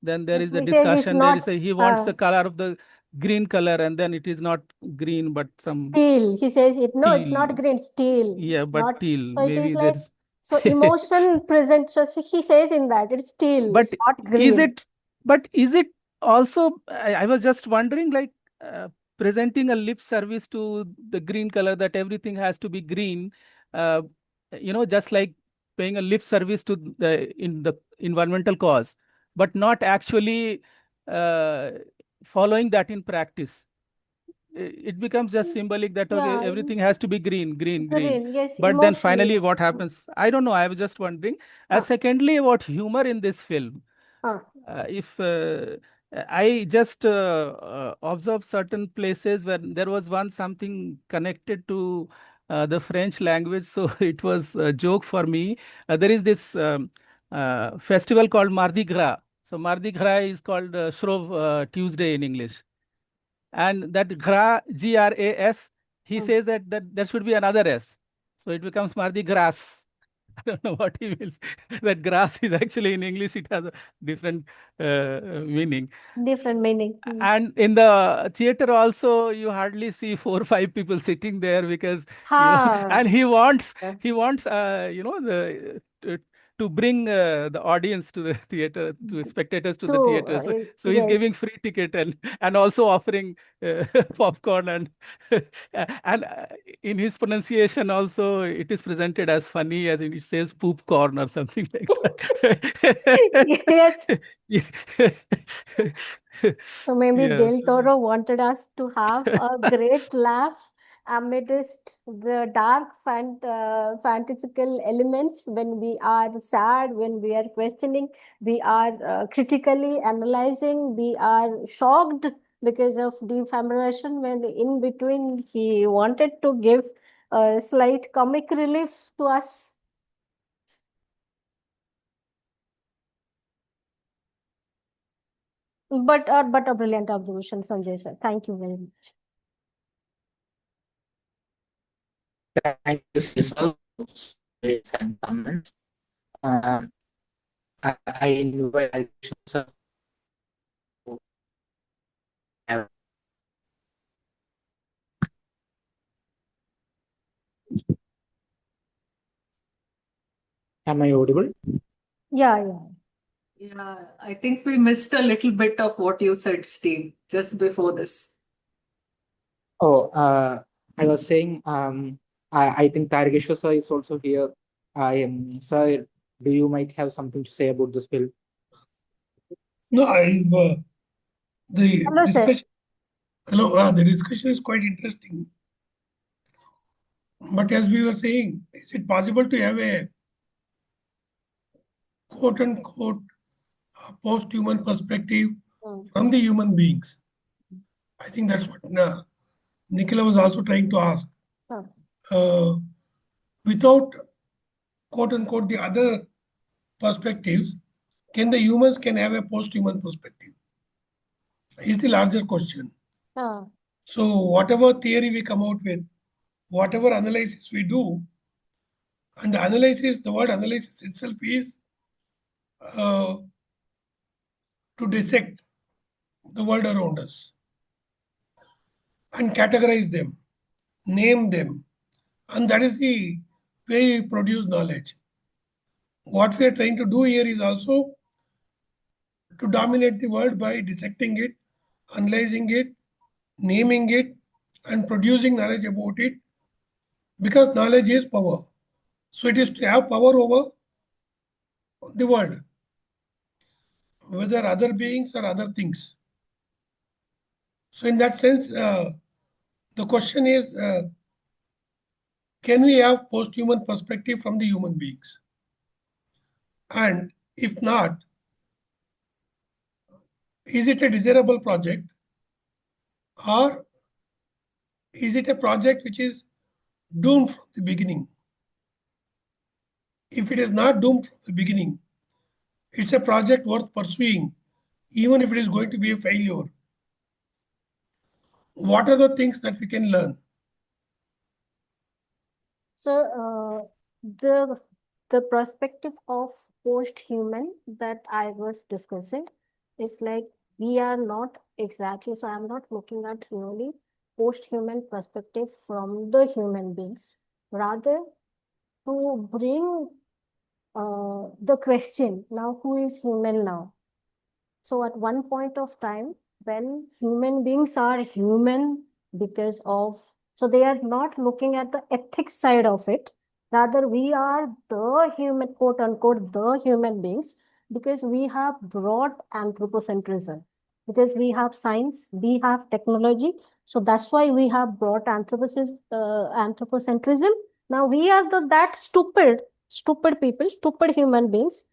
Then there is a He says it's discussion. There not is he wants the color of the green color, and then it is not green, but some teal. He says it's not teal. green, it's teal. Yeah, It's but not. teal. So it is Maybe like, there's. so emotion present. So he says in that it's teal, But it's not is green. it? But is it also? I was just wondering, like presenting a lip service to the green color, that everything has to be green. Uh, just like paying a lip service to the environmental cause, but not actually uh, following that in practice. It becomes just symbolic that okay, Yeah, everything has to be green, green, green. green. Yes, But then emotionally. finally, what happens? I don't know. I was just wondering. Secondly, about humor in this film. If I just observed certain places where there was one something connected to the French language, so it was a joke for me. There is this festival called Mardi Gras. So Mardi Gras is called Shrove Tuesday in English, and that Gras, Gras, he says that there should be another S, so it becomes Mardi Gras. I don't know what he means. That grass is actually in English, it has a different meaning. Different meaning. And in the theater also, you hardly see 4 or 5 people sitting there because and he wants to bring the audience to the theater, to spectators to the theater. So he's giving yes. free ticket and also offering popcorn and and in his pronunciation also it is presented as funny, as in it says poop corn or something like that. Yes. So maybe Yes. Del Toro wanted us to have a great laugh amidst the dark fantastical elements, when we are sad, when we are questioning, we are critically analyzing, we are shocked because of defamation. When in between he wanted to give a slight comic relief to us. But a brilliant observation, Sanjay sir. Thank you very much. Thank you, Cecil, and comments. I invite Alishon to have. Am I audible? Yeah. Yeah, I think we missed a little bit of what you said, Steve, just before this. Oh, I was saying, I think Targeshwar sir is also here. Sir, do you might have something to say about this film? No, the Hello, sir. discussion. Hello, the discussion is quite interesting. But as we were saying, is it possible to have a quote unquote post-human perspective Mm. from the human beings. I think that's what Nicola was also trying to ask. Huh. Without quote unquote the other perspectives, can the humans can have a post-human perspective? Is the larger question. Huh. So whatever theory we come out with, whatever analysis we do, and the analysis, the word analysis itself is to dissect the world around us and categorize them, name them, and that is the way we produce knowledge. What we are trying to do here is also to dominate the world by dissecting it, analyzing it, naming it, and producing knowledge about it, because knowledge is power. So it is to have power over the world, whether other beings or other things. So in that sense, the question is, can we have post-human perspective from the human beings? And if not, is it a desirable project, or is it a project which is doomed from the beginning? If it is not doomed from the beginning, it's a project worth pursuing, even if it is going to be a failure. What are the things that we can learn? So the perspective of post-human that I was discussing is like we are not exactly, so I'm not looking at really post-human perspective from the human beings, rather to bring the question now, who is human now? So at one point of time, when human beings are human because of, so they are not looking at the ethics side of it. Rather, we are the human, quote unquote, the human beings because we have brought anthropocentrism. Because we have science, we have technology. So that's why we have brought anthropocentrism. Now we are that stupid people, stupid human beings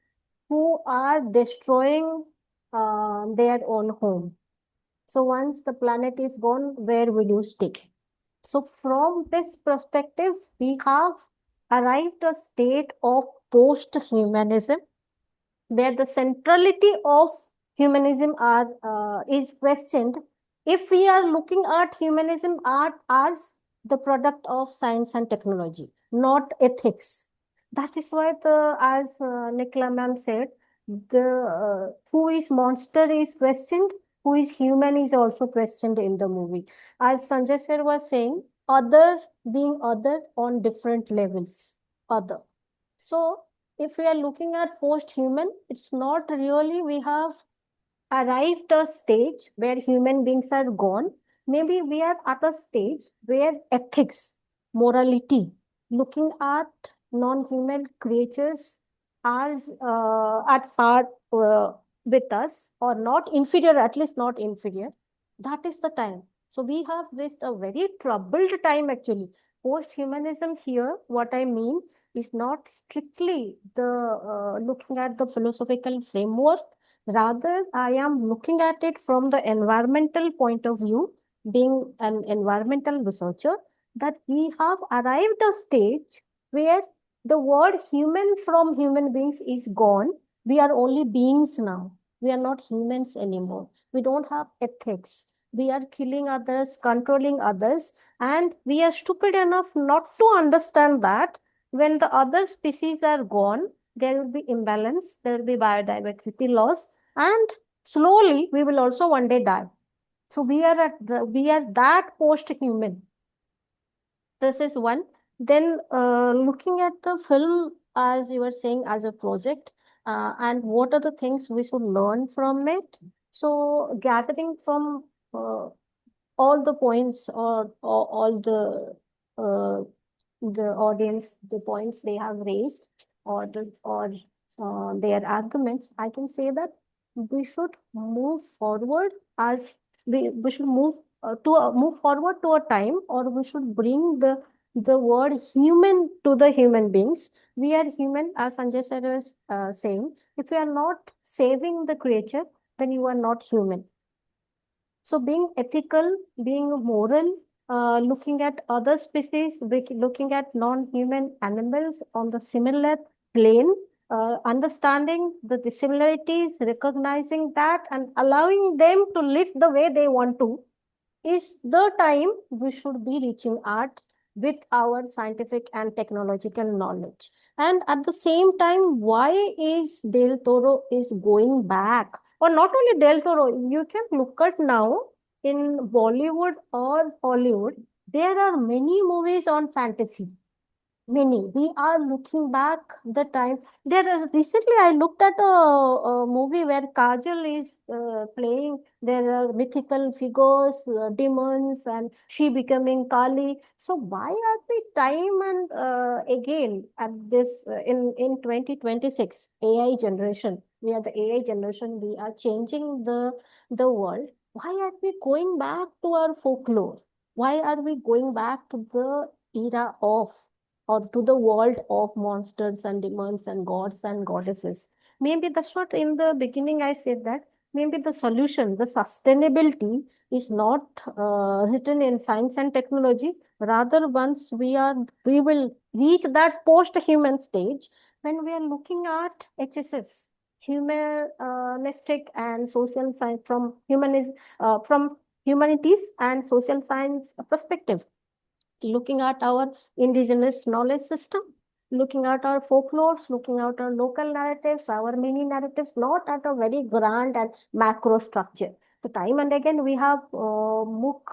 who are destroying their own home. So once the planet is gone, where will you stay? So from this perspective, we have arrived a state of post-humanism where the centrality of humanism is questioned if we are looking at humanism as the product of science and technology, not ethics. That is why as Nicola ma'am said, the who is monster is questioned, who is human is also questioned in the movie. As Sanjay sir was saying, other being other on different levels, other. So if we are looking at post-human, it's not really we have arrived a stage where human beings are gone. Maybe we are at a stage where ethics, morality, looking at non-human creatures as at par with us or not inferior, at least not inferior. That is the time. So we have reached a very troubled time actually. Post-humanism here, what I mean is not strictly the looking at the philosophical framework. Rather, I am looking at it from the environmental point of view, being an environmental researcher, that we have arrived a stage where the word human from human beings is gone. We are only beings now. We are not humans anymore. We don't have ethics. We are killing others, controlling others, and we are stupid enough not to understand that when the other species are gone, there will be imbalance, there will be biodiversity loss, and slowly we will also one day die. So we are that post-human. This is one. Then looking at the film, as you were saying, as a project, and what are the things we should learn from it? So gathering from all the points or all the audience, the points they have raised or their arguments, I can say that we should move forward as we should move move forward to a time, or we should bring the the word human to the human beings. We are human, as Sanjay sir was saying. If you are not saving the creature, then you are not human. So being ethical, being moral, looking at other species, looking at non-human animals on the similar plane, understanding the dissimilarities, recognizing that and allowing them to live the way they want to, is the time we should be reaching at with our scientific and technological knowledge. And at the same time, why is Del Toro is going back? Or not only Del Toro, you can look at now in Bollywood or Hollywood, there are many movies on fantasy. Many. We are looking back the time. There is recently I looked at a movie where Kajal is playing. There are mythical figures, demons, and she becoming Kali. So why are we time and again at this in 2026 AI generation? We are the AI generation. We are changing the world. Why are we going back to our folklore? Why are we going back to the era of or to the world of monsters and demons and gods and goddesses? Maybe that's what in the beginning I said, that maybe the solution, the sustainability is not written in science and technology. Rather, once we will reach that post-human stage when we are looking at HSS, humanistic and social science from humanities and social science perspective, looking at our indigenous knowledge system, looking at our folklores, looking at our local narratives, our mini narratives, not at a very grand and macro structure. So time and again we have moved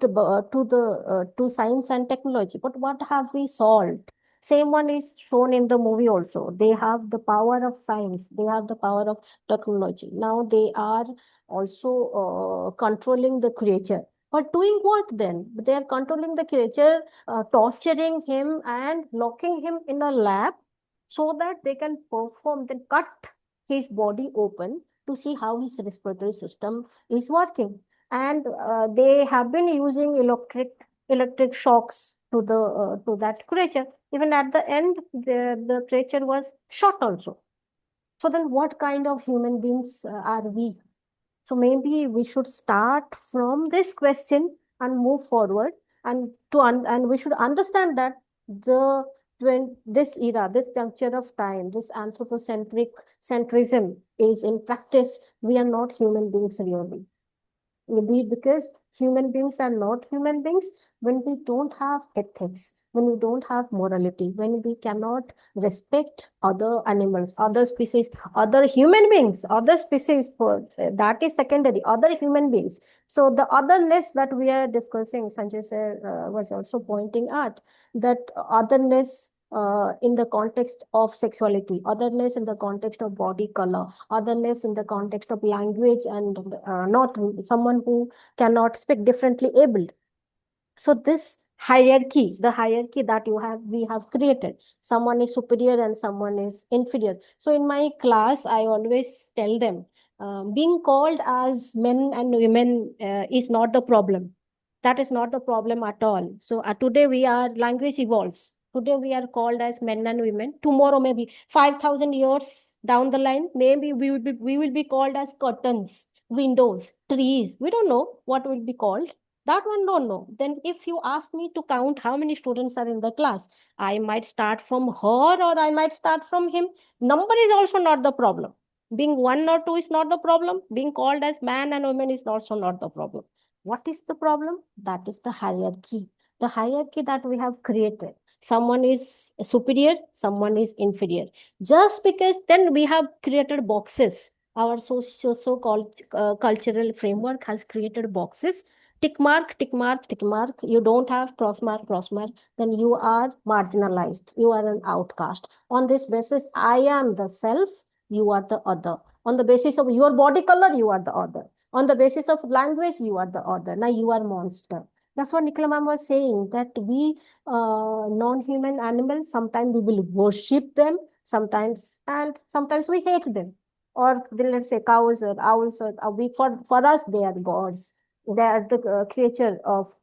to science and technology, but what have we solved? Same one is shown in the movie also. They have the power of science, they have the power of technology. Now they are also controlling the creature. But doing what then? They are controlling the creature, torturing him and locking him in a lab so that they can perform, then cut his body open to see how his respiratory system is working. And they have been using electric shocks to that creature. Even at the end, the creature was shot also. So then, what kind of human beings are we? So maybe we should start from this question and move forward, and and we should understand that when this era, this juncture of time, this anthropocentric centrism is in practice, we are not human beings really. Maybe because human beings are not human beings when we don't have ethics, when we don't have morality, when we cannot respect other animals, other species, other human beings, other species, for that is secondary, other human beings. So the otherness that we are discussing, Sanjay sir was also pointing out that otherness in the context of sexuality, otherness in the context of body color, otherness in the context of language, and not someone who cannot speak, differently abled. So this hierarchy, the hierarchy that we have created, someone is superior and someone is inferior. So in my class, I always tell them, being called as men and women is not the problem. That is not the problem at all. So today we are, language evolves. Today we are called as men and women. Tomorrow, maybe 5,000 years down the line, maybe we will be called as curtains, windows, trees. We don't know what will be called. That one don't know. Then if you ask me to count how many students are in the class, I might start from her or I might start from him. Number is also not the problem. Being one or two is not the problem. Being called as man and woman is also not the problem. What is the problem? That is the hierarchy. The hierarchy that we have created. Someone is superior, someone is inferior. Just because then we have created boxes. Our so-called cultural framework has created boxes. Tick mark, tick mark, tick mark. You don't have cross mark, then you are marginalized. You are an outcast. On this basis, I am the self, you are the other. On the basis of your body color, you are the other. On the basis of language, you are the other. Now you are monster. That's what Nicola ma'am was saying, that we non-human animals, sometimes we will worship them, and sometimes we hate them. Or let's say cows or owls, or we, for us, they are gods. They are the creature of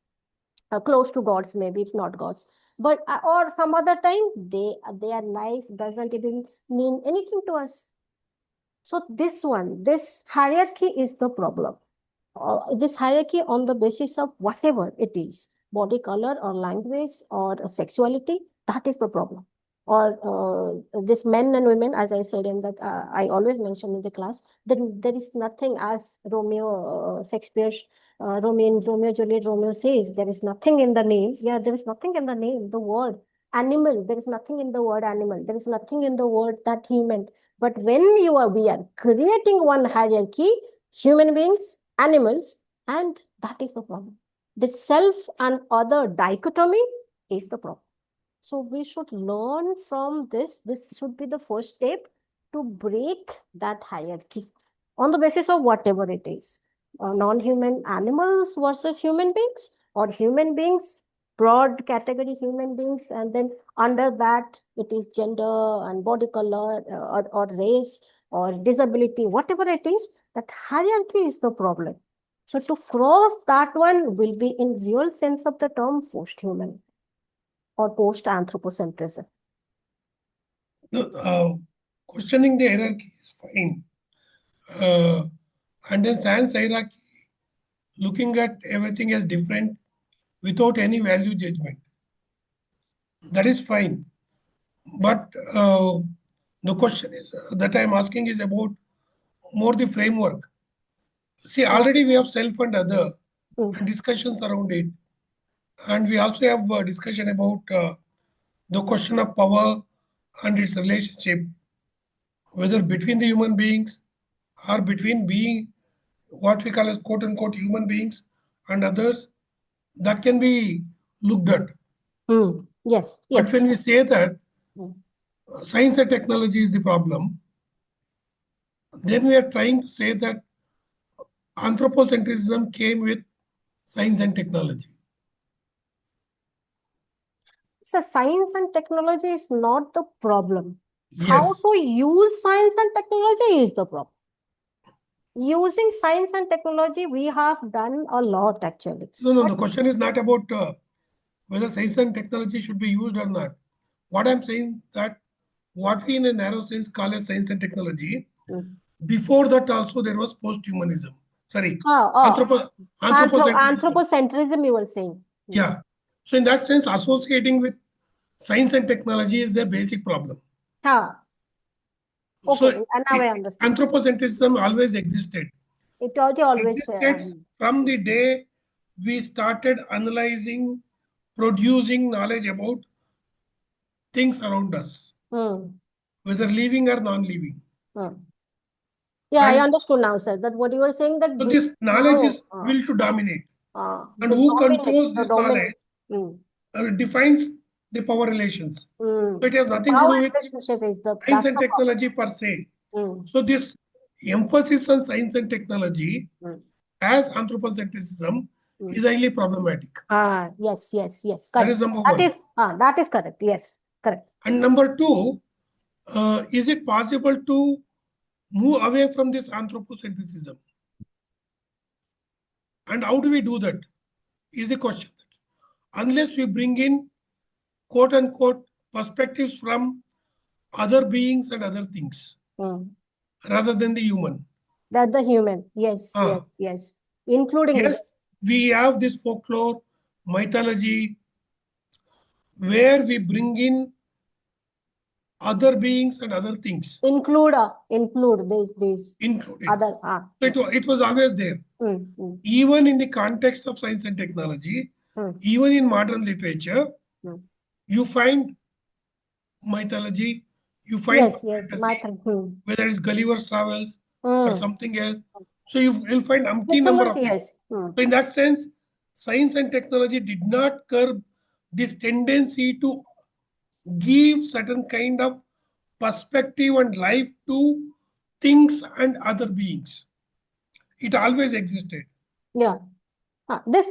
close to gods, maybe if not gods. But or some other time, their life doesn't even mean anything to us. So this hierarchy is the problem. This hierarchy on the basis of whatever it is, body color or language or sexuality, that is the problem. Or this men and women, as I said in the, I always mention in the class, that there is nothing as Shakespeare's Romeo Juliet, Romeo says, there is nothing in the name. Yeah, there is nothing in the name, the word animal. There is nothing in the word animal. There is nothing in the word that human. But when we are creating one hierarchy, human beings, animals, and that is the problem. The self and other dichotomy is the problem. So we should learn from this. This should be the first step to break that hierarchy on the basis of whatever it is. Non-human animals versus human beings, or human beings, broad category human beings, and then under that it is gender and body color or race or disability, whatever it is, that hierarchy is the problem. So to cross that one will be in real sense of the term post-human or post-anthropocentrism. No, questioning the hierarchy is fine. And then science hierarchy, looking at everything as different without any value judgment. That is fine. But the question is that I'm asking is about more the framework. See, already we have self and other and discussions around it. And we also have a discussion about the question of power and its relationship, whether between the human beings or between being what we call as quote unquote human beings and others, that can be looked at. Yes, But yes. when we say that science and technology is the problem, then we are trying to say that anthropocentrism came with science and technology. So science and technology is not the problem. How Yes. to use science and technology is the problem. Using science and technology, we have done a lot actually. No, the question is not about whether science and technology should be used or not. What I'm saying that what we in a narrow sense call as science and technology, before that also there was post-humanism. Sorry, anthropocentrism. Anthropocentrism, you were saying. Yeah. So in that sense, associating with science and technology is the basic problem. Okay, So and now I understand. anthropocentrism always existed. It always Existed from the day we started analyzing, producing knowledge about things around us, whether living or non-living. Yeah, I And understood now, sir. That what you were saying that so this knowledge is will to dominate. And who controls this knowledge defines the power relations. So it has nothing to do with relationship is the science and technology per se. So this emphasis on science and technology as anthropocentrism is highly problematic. Yes. Correct. That is number one. That is correct. Yes, correct. And number two, is it possible to move away from this anthropocentrism? And how do we do that? Is the question. Unless we bring in quote unquote perspectives from other beings and other things rather than the human. That the human, yes. Including yes, we have this folklore, mythology, where we bring in other beings and other things. Include these Included. other. It was always there. Even in the context of science and technology, even in modern literature, you find mythology, you find fantasy, whether it's Gulliver's Travels or something else. So you'll find umpteen number of it. So in that sense, science and technology did not curb this tendency to give certain kind of perspective and life to things and other beings. It always existed. Yeah. This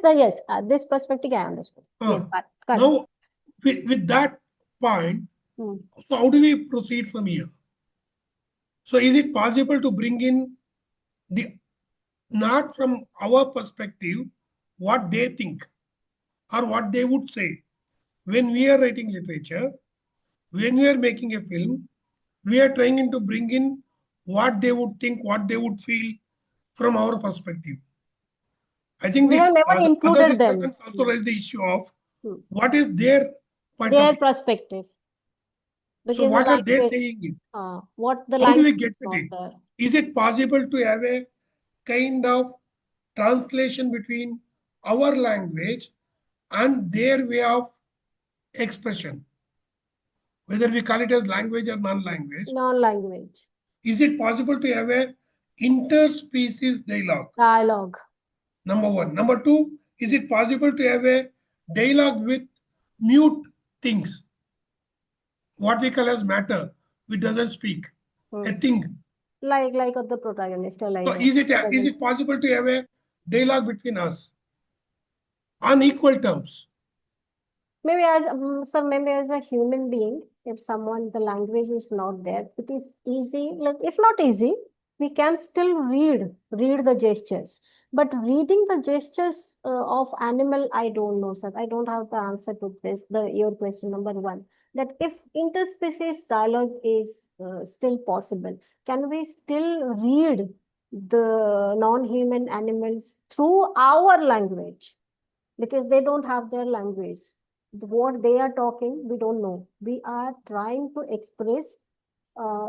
perspective I understood. Yes, now with that point, so how do we proceed from here? So is it possible to bring in the not from our perspective what they think, or what they would say. When we are writing literature, when we are making a film, we are trying to bring in what they would think, what they would feel from our perspective. I think We have never the other included them. discussions also raise the issue of Hmm. what is their point Their of view. perspective. So Because the what are they language, saying it? what the How do we language get is at not it? there. Is it possible to have a kind of translation between our language and their way of expression? Whether we call it as language or non-language, Non-language. is it possible to have a interspecies dialogue? Dialogue. Number one. Number two, is it possible to have a dialogue with mute things? What we call as matter, which doesn't speak, a thing. Like the protagonist, So Eliza. is it possible to have a dialogue between us on equal terms? Maybe maybe as a human being, if someone the language is not there, it is easy. Like if not easy, we can still read the gestures. But reading the gestures of animal, I don't know, sir. I don't have the answer to this. Your question number one, that if interspecies dialogue is still possible, can we still read the non-human animals through our language? Because they don't have their language. What they are talking, we don't know. We are trying to express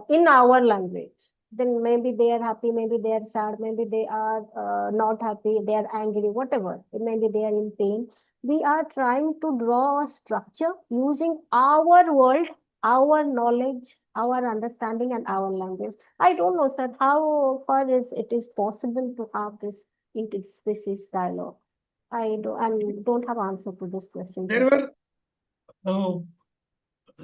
in our language. Then maybe they are happy, maybe they are sad, maybe they are not happy, they are angry, whatever. Maybe they are in pain. We are trying to draw a structure using our world, our knowledge, our understanding, and our language. I don't know, sir, how far is it is possible to have this interspecies dialogue. I don't have answer to this question, There sir. were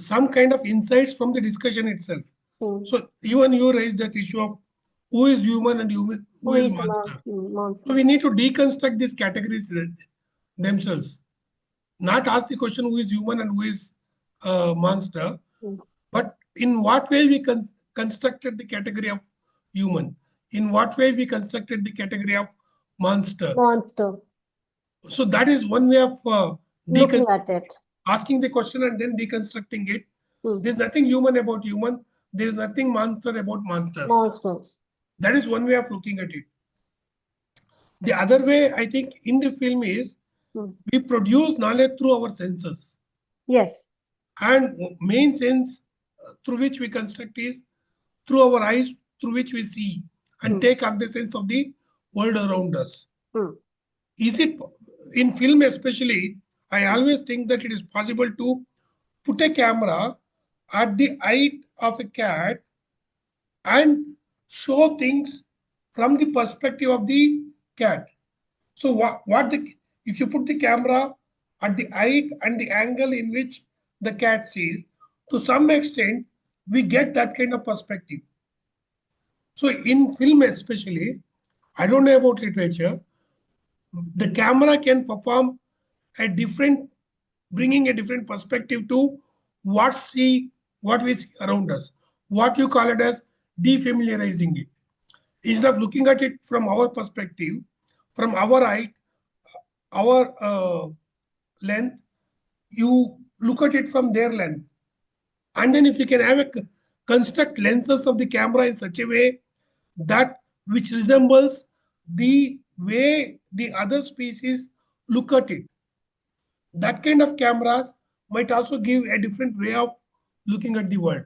some kind of insights from the discussion itself. Hmm. So even you raised that issue of who is human and who is monster. Monster. So we need to deconstruct these categories themselves. Not ask the question who is human and who is monster, but in what way we constructed the category of human. In what way we constructed the category of monster. Monster. So that is one way of Looking at it. asking the question and then deconstructing it. There's nothing human about human. There's nothing monster about monster. Monsters. That is one way of looking at it. The other way, I think, in the film is we produce knowledge through our senses. Yes. And main sense through which we construct is through our eyes, through which we see and take up the sense of the world around us. Is it in film especially? I always think that it is possible to put a camera at the height of a cat and show things from the perspective of the cat. So if you put the camera at the height and the angle in which the cat sees, to some extent, we get that kind of perspective. So in film especially, I don't know about literature, the camera can perform a different, bringing a different perspective to what we see around us. What you call it as defamiliarizing it. Instead of looking at it from our perspective, from our height, our length, you look at it from their length. And then if you can have construct lenses of the camera in such a way that which resembles the way the other species look at it. That kind of cameras might also give a different way of looking at the world.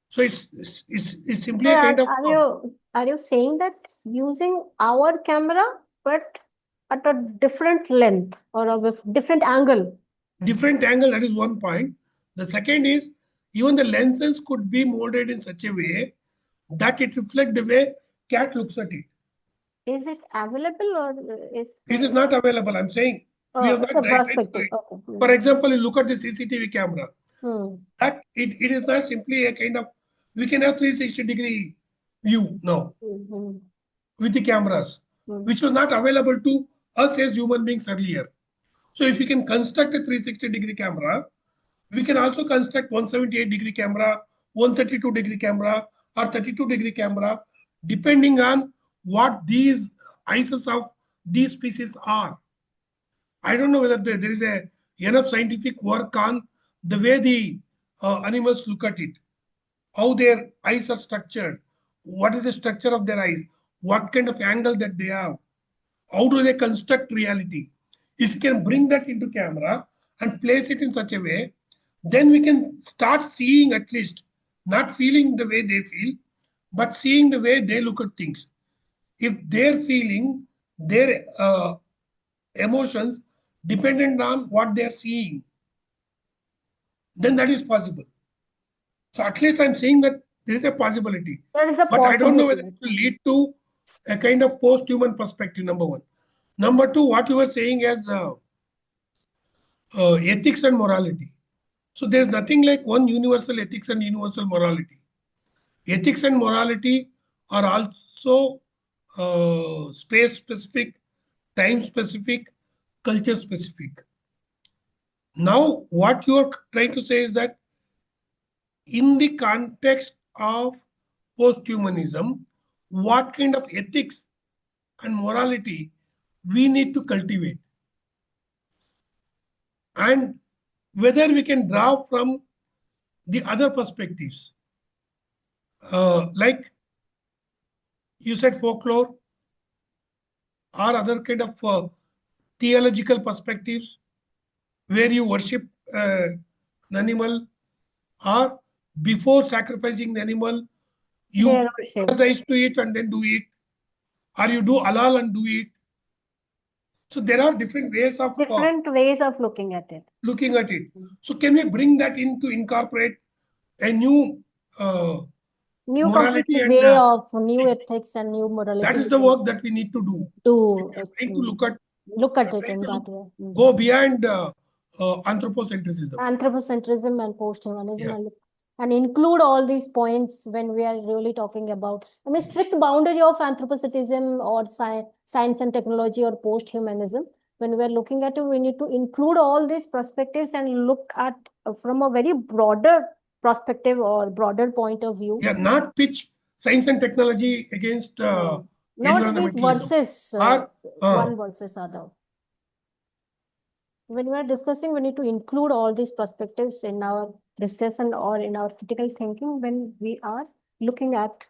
So it's simply a kind of Are you saying that using our camera but at a different length or a different angle? Different angle, that is one point. The second is even the lenses could be molded in such a way that it reflects the way cat looks at it. Is it available or is It is not available. I'm saying we have not it's a dive into perspective. it. Okay. For example, you look at the CCTV camera. That it is not simply a kind of, we can have 360-degree view now with the cameras, which was not available to us as human beings earlier. So if we can construct a 360-degree camera, we can also construct 178-degree camera, 132-degree camera, or 32-degree camera, depending on what these eyes of these species are. I don't know whether there is enough scientific work on the way the animals look at it, how their eyes are structured, what is the structure of their eyes, what kind of angle that they have, how do they construct reality. If you can bring that into camera and place it in such a way, then we can start seeing, at least not feeling the way they feel, but seeing the way they look at things. If they're feeling their emotions dependent on what they're seeing, then that is possible. So at least I'm saying that there is a possibility. There is a But I don't know possibility. whether it will lead to a kind of post-human perspective, number one. Number two, what you were saying as ethics and morality. So there's nothing like one universal ethics and universal morality. Ethics and morality are also space specific, time specific, culture specific. Now, what you are trying to say is that in the context of post-humanism, what kind of ethics and morality we need to cultivate, and whether we can draw from the other perspectives, like you said, folklore or other kind of theological perspectives, where you worship an animal, or before sacrificing the animal, you Their worship. apologize to it and then do it, or you do halal and do it. So there are different ways of Different ways of looking at it. looking at it. So can we bring that in to incorporate a new New morality complete and way of new ethics and new morality. that is the work that we need to do. To Trying to look at it trying in to that way. go beyond anthropocentrism. Anthropocentrism and post-humanism, Yeah. and include all these points when we are really talking about, I mean, strict boundary of anthropocentrism or science and technology or post-humanism. When we are looking at it, we need to include all these perspectives and look at from a very broader perspective or broader point of view. Yeah, not pitch science and technology against Not these environmentalism. versus one versus other. When we are discussing, we need to include all these perspectives in our discussion or in our critical thinking when we are looking at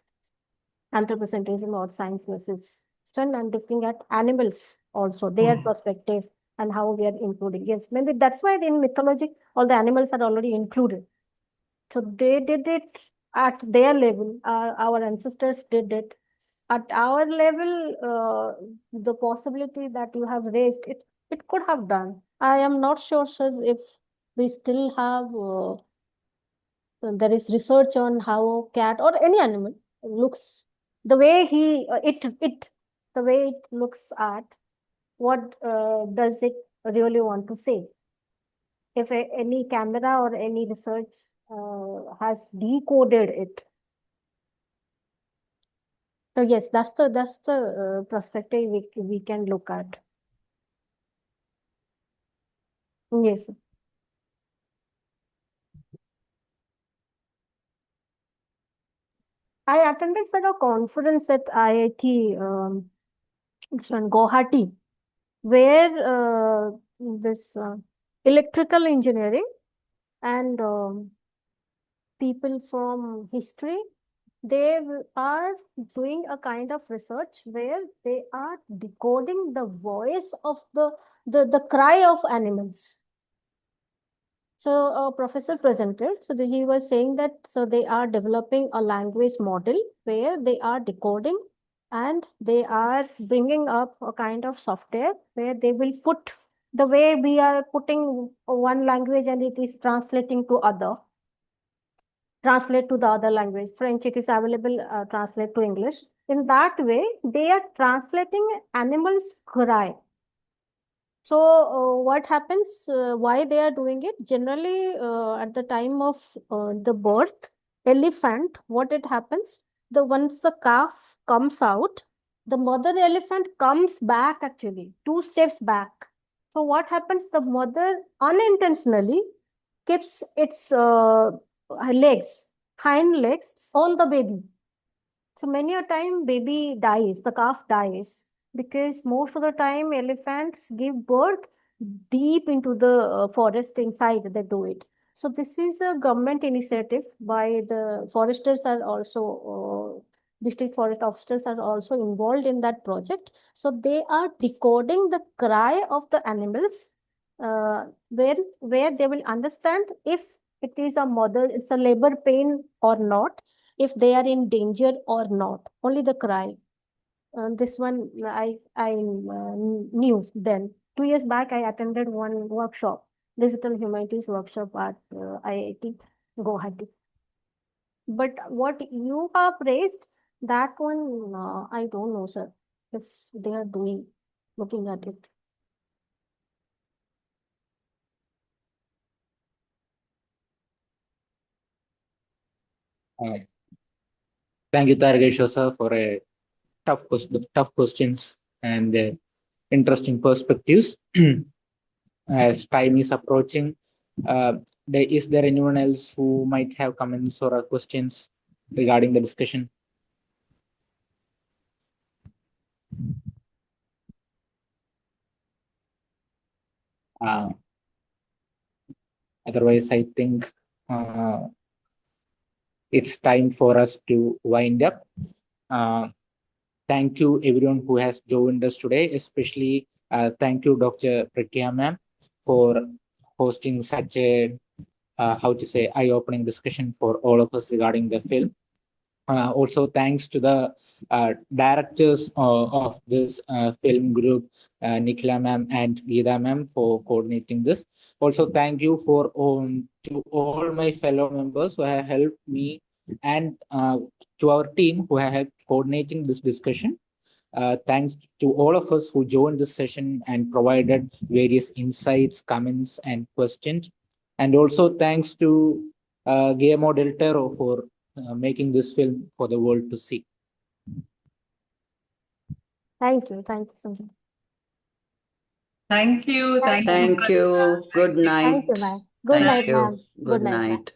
anthropocentrism or science versus Western, and looking at animals also, their perspective and how we are including. Yes, maybe that's why in mythology, all the animals are already included. So they did it at their level. Our ancestors did it. At our level, the possibility that you have raised, it could have done. I am not sure, sir, if we still have, there is research on how cat or any animal looks, the way the way it looks at, what does it really want to say? If any camera or any research has decoded it. So yes, that's the perspective we can look at. Yes. I attended a conference at IIT Guwahati, where this electrical engineering and people from history, they are doing a kind of research where they are decoding the voice of the cry of animals. So a professor presented, so he was saying that, so they are developing a language model where they are decoding and they are bringing up a kind of software where they will put the way we are putting one language and it is translating to translate to the other language. French, it is available, translate to English. In that way, they are translating animals' cry. So what happens, why they are doing it? Generally, at the time of the birth, elephant, what it happens, once the calf comes out, the mother elephant comes back actually, 2 steps back. So what happens, the mother unintentionally keeps its hind legs on the baby. So many a time baby dies, the calf dies, because most of the time elephants give birth deep into the forest inside, they do it. So this is a government initiative by the foresters are also district forest officers are also involved in that project. So they are decoding the cry of the animals, where they will understand if it is a mother, it's a labor pain or not, if they are in danger or not. Only the cry. This one I knew then. 2 years back, I attended one workshop, digital humanities workshop at IIT Guwahati. But what you have raised, that one, I don't know, sir, if they are doing, looking at it. Thank you, Targesha sir, for a tough questions and interesting perspectives. As time is approaching, uh, is there anyone else who might have comments or questions regarding the discussion? Otherwise, I think it's time for us to wind up. Thank you, everyone who has joined us today, especially thank you, Dr. Pragnya ma'am, for hosting such a, how to say, eye-opening discussion for all of us regarding the film. Also, thanks to the directors of this film group, Nikhila ma'am and Geeta ma'am, for coordinating this. Also, thank you to all my fellow members who have helped me and to our team who have helped coordinating this discussion. Thanks to all of us who joined this session and provided various insights, comments, and questions. And also thanks to Guillermo del Toro for making this film for the world to see. Thank you, Sanjay. Thank you. Thank you. Thank you. Good Thank you, night. ma'am. Good Thank night, you. ma'am. Good Good night, ma'am. night.